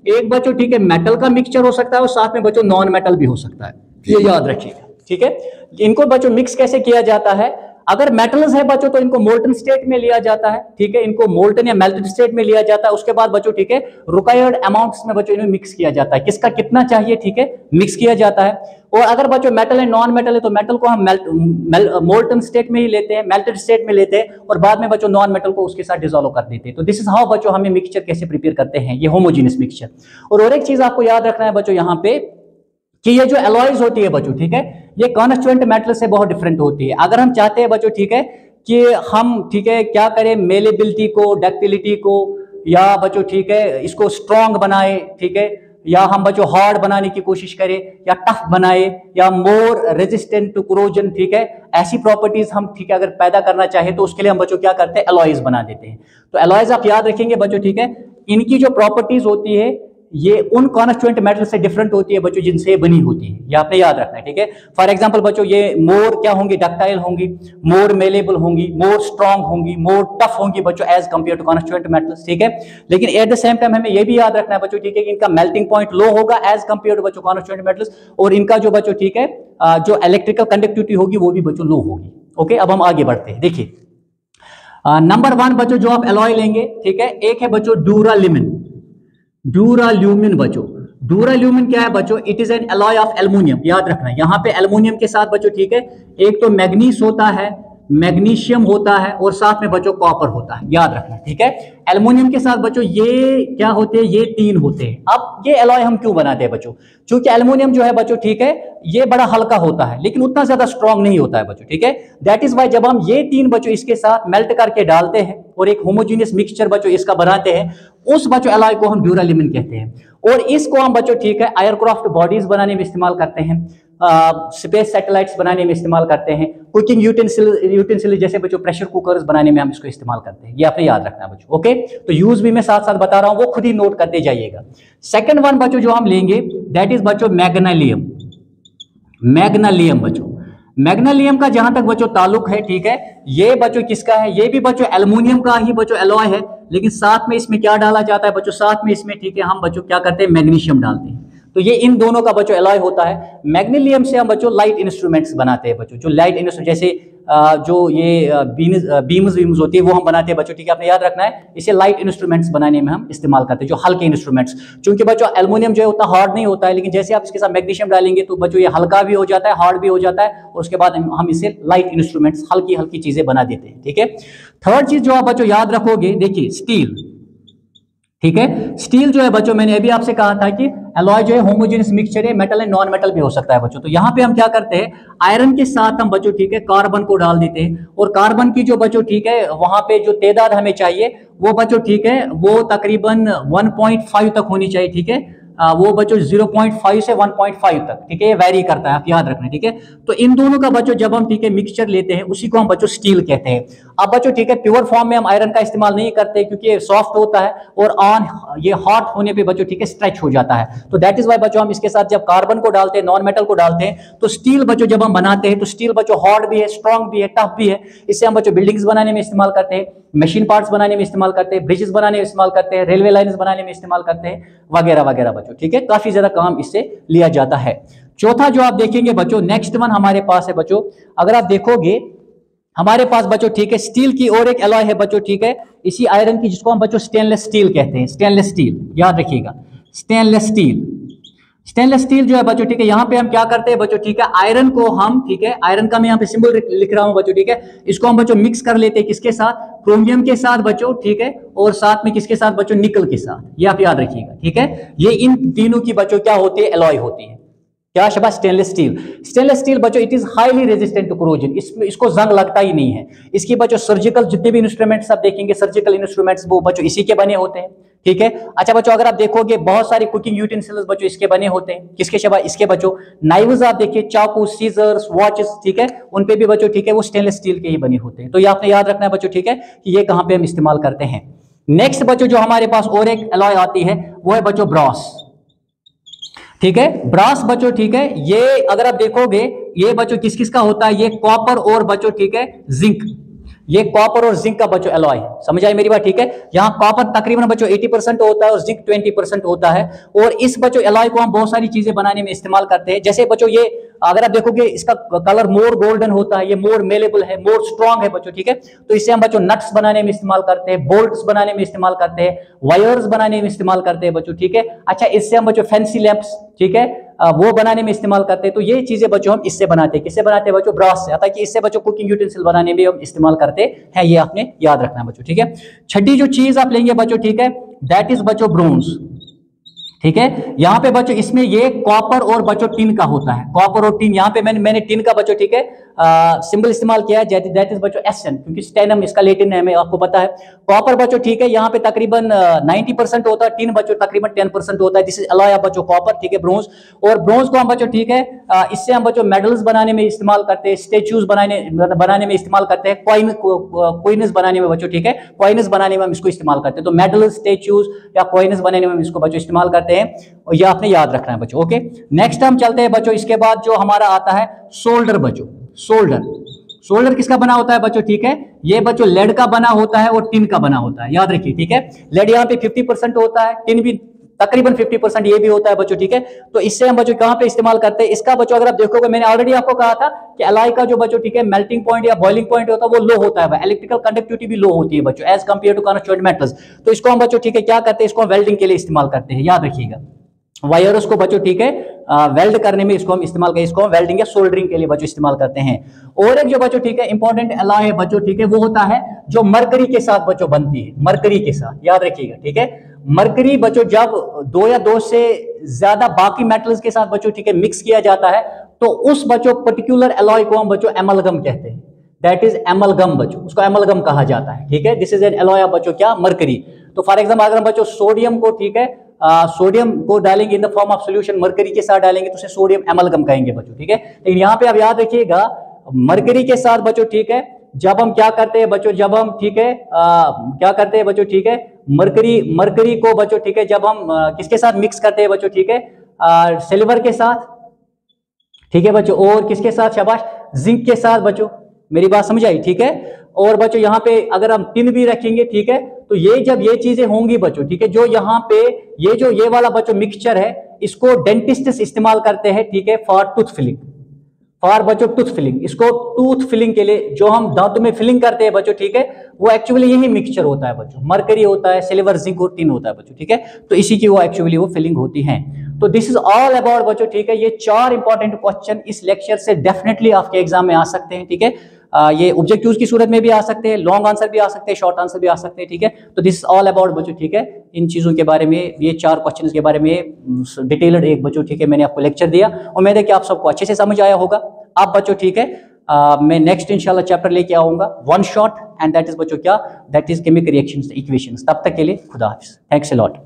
एक बच्चों ठीक है मेटल का मिक्सचर हो सकता है और साथ में बच्चों नॉन मेटल भी हो सकता है, ये याद रखिएगा ठीक है। इनको बच्चों मिक्स कैसे किया जाता है, अगर मेटल्स है बच्चों तो इनको मोल्टन स्टेट में लिया जाता है ठीक है, इनको मोल्टन या मेल्टेड स्टेट में लिया जाता है। उसके बाद बच्चों ठीक है रिक्वायर्ड अमाउंट्स में बच्चों इन्हें मिक्स किया जाता है, किसका कितना चाहिए ठीक है मिक्स किया जाता है। और अगर बच्चों मेटल है नॉन मेटल है तो मेटल को हम मोल्टन स्टेट में ही लेते हैं, मेल्टेड स्टेट में लेते हैं और बाद में बच्चों नॉन मेटल को उसके साथ डिसॉल्व कर देते हैं। तो दिस इज हाउ बच्चों हमें मिक्सचर कैसे प्रिपेयर करते हैं, ये होमोजीनियस मिक्सचर। और एक चीज आपको याद रखना है बच्चों यहाँ पे कि ये जो एलॉयज होती है बच्चों ठीक है ये कॉन्स्टिट्यूएंट मेटल से बहुत डिफरेंट होती है। अगर हम चाहते हैं बच्चों ठीक है कि हम ठीक है क्या करें, मेलेबिलिटी को, डक्टिलिटी को या बच्चों ठीक है इसको स्ट्रॉन्ग बनाए ठीक है, या हम बच्चों हार्ड बनाने की कोशिश करें या टफ बनाए या मोर रेजिस्टेंट टू कोरोजन ठीक है, ऐसी प्रॉपर्टीज हम ठीक है अगर पैदा करना चाहे तो उसके लिए हम बच्चों क्या करते हैं एलॉयज बना देते हैं। तो एलॉयज आप याद रखेंगे बच्चों ठीक है, इनकी जो प्रॉपर्टीज होती है ये उन कॉन्स्टिट्यूएंट मेटल से डिफरेंट होती है बच्चों जिनसे बनी होती है, ये आपने याद रखना है ठीक है। फॉर एग्जांपल बच्चों ये मोर क्या होंगी, डक्टाइल होंगी, मोर मेलेबल होंगी, मोर स्ट्रांग होंगी, मोर टफ होंगी बच्चों as compare to constituent metals ठीक है। लेकिन एट द सेम टाइम हमें ये भी याद रखना है बच्चों ठीक है कि इनका मेल्टिंग पॉइंट लो होगा एज कंपेयर टू बच्चों कॉन्स्टिट्यूएंट मेटल्स, और इनका जो बच्चों ठीक है जो इलेक्ट्रिकल कंडक्टिविटी होगी वो भी बच्चों लो होगी। ओके अब हम आगे बढ़ते हैं। देखिए नंबर 1 बच्चों जो आप एलॉय लेंगे ठीक है, एक है बच्चों ड्यूराल्यूमिन। ड्यूराल्यूमिन बच्चों, ड्यूराल्यूमिन क्या है बच्चों, it is an alloy of aluminium. याद रखना है यहाँ पे एल्युमिनियम के साथ बच्चों ठीक है एक तो मैग्नीस होता है, मैग्नीशियम होता है और साथ में बच्चों कॉपर होता है, याद रखना ठीक है। एल्युमिनियम के साथ बच्चों ये क्या होते हैं, ये 3 होते हैं। अब ये एलॉय हम क्यों बनाते हैं बच्चों, क्योंकि एल्युमिनियम जो है बच्चों ठीक है ये बड़ा हल्का होता है लेकिन उतना ज्यादा स्ट्रांग नहीं होता है बच्चों ठीक है। दैट इज वाई जब हम ये 3 बच्चों इसके साथ मेल्ट करके डालते हैं और एक होमोजीनियस मिक्सचर बच्चों इसका बनाते हैं, उस बच्चों एलॉय को हम ड्यूराल्यूमिन कहते हैं। और इसको हम बच्चों ठीक है एयरक्राफ्ट बॉडीज बनाने में इस्तेमाल करते हैं, स्पेस सैटेलाइट्स बनाने में इस्तेमाल करते हैं, कुकिंग यूटेंसिल जैसे बच्चों प्रेशर कुकर्स बनाने में हम इसको इस्तेमाल करते हैं, ये आपने याद रखना है बच्चों। ओके तो यूज भी मैं साथ साथ बता रहा हूं, वो खुद ही नोट करते जाइएगा। सेकंड वन बच्चों जो हम लेंगे दैट इज बच्चों मैग्नीशियम। मैग्नीशियम बच्चों, मैग्नीशियम का जहां तक बच्चों ताल्लुक है ठीक है, ये बच्चों किसका है, ये भी बच्चों एल्युमिनियम का ही बच्चों एलॉय है, लेकिन साथ में इसमें क्या डाला जाता है बच्चों, साथ में इसमें ठीक है हम बच्चों क्या करते हैं मैग्नीशियम डालते हैं। तो ये इन दोनों का बच्चों एलॉय होता है। मैग्नीशियम से हम बच्चों लाइट इंस्ट्रूमेंट्स बनाते हैं बच्चों, जो लाइट इंस्ट्रूमेंट जैसे जो ये बीम्स होती है वो हम बनाते हैं बच्चों ठीक है, आपने याद रखना है। इसे लाइट इंस्ट्रूमेंट्स बनाने में हम इस्तेमाल करते हैं, जो हल्के इंस्ट्रूमेंट्स। क्योंकि बच्चों एल्युमिनियम जो है उतना हार्ड नहीं होता है, लेकिन जैसे आप इसके साथ मैग्नीशियम डालेंगे तो बच्चों ये हल्का भी हो जाता है, हार्ड भी हो जाता है, और उसके बाद हम इसे लाइट इंस्ट्रूमेंट्स हल्की हल्की चीजें बना देते हैं ठीक है। थर्ड चीज जो आप बच्चों याद रखोगे, देखिए स्टील ठीक है। स्टील जो है बच्चों मैंने अभी आपसे कहा था कि एलॉय जो है होमोजेनियस मिक्सचर है, मेटल एंड नॉन मेटल भी हो सकता है बच्चों। तो यहाँ पे हम क्या करते हैं, आयरन के साथ हम बच्चों ठीक है कार्बन को डाल देते हैं, और कार्बन की जो बच्चों ठीक है वहां पे जो तादाद हमें चाहिए वो बच्चों ठीक है वो तकरीबन 1.5 तक होनी चाहिए ठीक है। वो बच्चों 0.5 से 1.5 तक ठीक है, ये वैरी करता है, आप याद रखना ठीक है। तो इन दोनों का बच्चों जब हम ठीक है मिक्सचर लेते हैं उसी को हम बच्चों स्टील कहते हैं। अब बच्चों ठीक है प्योर फॉर्म में हम आयरन का इस्तेमाल नहीं करते क्योंकि ये सॉफ्ट होता है और ऑन ये हॉट होने पे बच्चों ठीक है स्ट्रेच हो जाता है। तो दैट इज वाई बच्चों हम इसके साथ जब कार्बन को डालते हैं, नॉन मेटल को डालते हैं, तो स्टील बच्चों जब हम बनाते हैं तो स्टील बच्चों हार्ड भी है, स्ट्रॉन्ग भी है, टफ भी है। इससे हम बच्चों बिल्डिंग्स बनाने में इस्तेमाल करते हैं, मशीन पार्ट्स बनाने में इस्तेमाल करते हैं, ब्रिजेस बनाने में इस्तेमाल करते हैं, रेलवे लाइन्स बनाने में इस्तेमाल करते हैं, वगैरह वगैरह बच्चों ठीक है। काफी ज्यादा काम इससे लिया जाता है। चौथा जो आप देखेंगे बच्चों, नेक्स्ट वन हमारे पास है बच्चों, अगर आप देखोगे हमारे पास बच्चों ठीक है स्टील की और एक एलॉय है बच्चों ठीक है, इसी आयरन की, जिसको हम बच्चों स्टेनलेस स्टील कहते हैं। स्टेनलेस स्टील याद रखिएगा, स्टेनलेस स्टील। स्टेनलेस स्टील जो है बच्चों ठीक है, यहाँ पे हम क्या करते हैं बच्चों ठीक है, आयरन को हम ठीक है, आयरन का मैं यहाँ पे सिंबल लिख रहा हूँ बच्चों ठीक है, इसको हम बच्चों मिक्स कर लेते हैं किसके साथ, क्रोमियम के साथ बच्चों ठीक है, और साथ में किसके साथ बच्चों, निकल के साथ। ये आप याद रखिएगा ठीक है। ये इन तीनों की बच्चों क्या होती है, एलॉय होती है। क्या Shaba? Stainless steel. Stainless steel बच्चों it is highly resistant to corrosion, इसको जंग लगता ही नहीं है। इसकी बच्चों सर्जिकल जितने भी इंस्ट्रूमेंट्स आप देखेंगे, सर्जिकल इंस्ट्रूमेंट्स वो बच्चों इसी के बने होते हैं, ठीक है। अच्छा बच्चों अगर आप देखोगे बहुत सारे कुकिंग यूटेंसिल्स बच्चों इसके बने होते हैं, किसके शबा? इसके बच्चों। नाइव्स आप देखिए, चाकू, सीजर्स, वॉचेस, ठीक है, उन पे भी बच्चों ठीक है वो स्टेनलेस स्टील के ही बने होते हैं। तो ये आपने याद रखना है बच्चों, ठीक है, कि ये कहां पे हम इस्तेमाल करते हैं। नेक्स्ट बच्चों जो हमारे पास और एक अलॉय आती है वो है बच्चों ब्रॉस, ठीक है। ब्रास बच्चों ठीक है, ये अगर आप देखोगे ये बच्चों किस किस का होता है? ये कॉपर और बच्चों ठीक है जिंक, ये कॉपर और जिंक का बच्चों एलॉय है। समझ आई मेरी बात, ठीक है। यहाँ कॉपर तकरीबन बच्चों 80% होता है और जिंक 20% होता है। और इस बच्चों एलॉय को हम बहुत सारी चीजें बनाने में इस्तेमाल करते हैं। जैसे बच्चों ये अगर आप देखोगे इसका कलर मोर गोल्डन होता है, ये मोर मेलेबल है, मोर स्ट्रॉन्ग है बच्चों, ठीक है। तो इससे हम बच्चों नट्स बनाने में इस्तेमाल करते हैं, बोल्ट्स बनाने में इस्तेमाल करते हैं, वायर्स बनाने में इस्तेमाल करते हैं बच्चों, ठीक है। अच्छा इससे हम बच्चों फैंसी लैंप्स, ठीक है, वो बनाने में इस्तेमाल करते हैं। तो ये चीजें बच्चों हम इससे बनाते हैं, किससे बनाते हैं बच्चों? ब्रास से। अतः कि इससे बच्चों कुकिंग यूटेंसिल बनाने में हम इस्तेमाल करते हैं, ये आपने याद रखना बच्चों, ठीक है। छठी जो चीज आप लेंगे बच्चों, ठीक है, दैट इज बच्चों ब्रोंज, ठीक है। यहाँ पे बच्चों इसमें ये कॉपर और बच्चों टिन का होता है, कॉपर और टिन। यहाँ पे मैंने टिन का बच्चों ठीक है सिंबल इस्तेमाल किया है, दैट इज बच्चों एसएन, क्योंकि स्टेनम इसका लेटिन है, आपको पता है। कॉपर बच्चों ठीक है यहाँ पे तकरीबन 90% होता है, टिन बच्चों तकरीबन 10% होता है। दिस इज अलॉय ऑफ बच्चों कॉपर, ठीक है, ब्रोंज। और ब्रोंज को हम बच्चों ठीक है इससे हम बच्चों मेडल्स बनाने में इस्तेमाल करते हैं, स्टेच्यूज बनाने में इस्तेमाल करते हैं, कॉइन्स बनाने में बच्चों ठीक है, कॉइन्स बनाने में हम इसको इस्तेमाल करते हैं। तो मेडल्स, स्टेच्यूज या कॉइन्स बनाने में हम इसको बच्चों इस्तेमाल करते हैं, और ये आपने याद रखना है बच्चों, ओके। नेक्स्ट हम चलते हैं बच्चों, इसके बाद जो हमारा आता है सोल्डर बच्चों। सोल्डर किसका बना होता है बच्चों, ठीक है, ये बच्चों लेड का बना होता है और टिन का बना होता है, याद रखिए, ठीक है। लेड यहाँ पे 50% होता है, टिन भी तकरीबन 50% ये भी होता है बच्चों, ठीक है। तो इससे हम बच्चों कहां पे इस्तेमाल करते हैं? इसका बच्चों अगर आप देखोगे, मैंने ऑलरेडी आपको कहा था कि एलॉय का जो बच्चों ठीक है मेल्टिंग पॉइंट या बॉइलिंग पॉइंट होता है वो लो होता है, इलेक्ट्रिकल कंडक्टिविटी भी लो होती है बच्चों as compare to constituent metals. तो इसको हम बच्चों ठीक है क्या करते हैं? इसको वेल्डिंग के लिए इस्तेमाल करते हैं, याद रखिएगा। वायर्स को बच्चों ठीक है वेल्ड करने में इसको हम इस्तेमाल करें, इसको हम वेल्डिंग या सोल्डरिंग के लिए बच्चों इस्तेमाल करते हैं। और एक जो बच्चों ठीक है इंपॉर्टेंट एलॉय है बच्चों ठीक है, वो होता है जो मरकरी के साथ बच्चों बनती है, मरकरी के साथ, याद रखिएगा, ठीक है। मरकरी बच्चों जब दो या दो से ज्यादा बाकी मेटल्स के साथ बच्चों ठीक है मिक्स किया जाता है, तो उस बच्चों पर्टिकुलर एलॉय को हम बच्चों एमलगम कहते हैं, दैट इज एमलगम बच्चों, उसको एमलगम कहा जाता है, ठीक है। This is an alloy of बच्चों क्या? मरकरी। तो फॉर एग्जाम्पल अगर हम बच्चों सोडियम को ठीक है सोडियम को डालेंगे in the form of solution, mercury के साथ डालेंगे तो उसे सोडियम एमलगम कहेंगे बच्चों, ठीक है। लेकिन यहाँ पे आप याद रखिएगा मरकरी के साथ बच्चों ठीक है जब हम क्या करते हैं बच्चों, जब हम ठीक है क्या करते हैं बच्चों ठीक है मरकरी को बच्चों ठीक है जब हम किसके साथ मिक्स करते हैं बच्चों ठीक है सिल्वर के साथ, ठीक है बच्चों, और किसके साथ? शाबाश, जिंक के साथ बच्चों, मेरी बात समझ आई, ठीक है। और बच्चों यहाँ पे अगर हम टिन भी रखेंगे, ठीक है, तो ये जब ये चीजें होंगी बच्चों ठीक है, जो यहाँ पे ये वाला बच्चों मिक्सचर है इसको डेंटिस्ट इस्तेमाल करते हैं, ठीक है, फॉर टूथ फिलिंग, फॉर बच्चों टूथ फिलिंग। इसको टूथ फिलिंग के लिए जो हम दांतों में फिलिंग करते हैं बच्चों ठीक है, वो एक्चुअली यही मिक्सचर होता है बच्चों, मरकरी होता है, सिल्वर, जिंक और टिन होता है बच्चों, ठीक है। तो इसी की वो एक्चुअली वो फिलिंग होती है। तो दिस इज ऑल अबाउट बच्चों ठीक है, ये 4 इंपॉर्टेंट क्वेश्चन इस लेक्चर से डेफिनेटली आपके एग्जाम में आ सकते हैं, ठीक है। ये ऑब्जेक्टिव्स की सूरत में भी आ सकते हैं, लॉन्ग आंसर भी आ सकते हैं, शॉर्ट आंसर भी आ सकते हैं, ठीक है। तो दिस इज ऑल अबाउट बच्चों ठीक है, इन चीजों के बारे में, ये 4 क्वेश्चंस के बारे में डिटेल्ड एक बच्चों ठीक है मैंने आपको लेक्चर दिया। उम्मीद है कि आप सबको अच्छे से समझ आया होगा। आप बच्चों ठीक है मैं नेक्स्ट इंशाल्लाह चैप्टर लेके आऊंगा, one shot, and that is बच्चों क्या? That is chemical reactions equations. तब तक के लिए खुदा हाफिज, थैंक्स अ लॉट।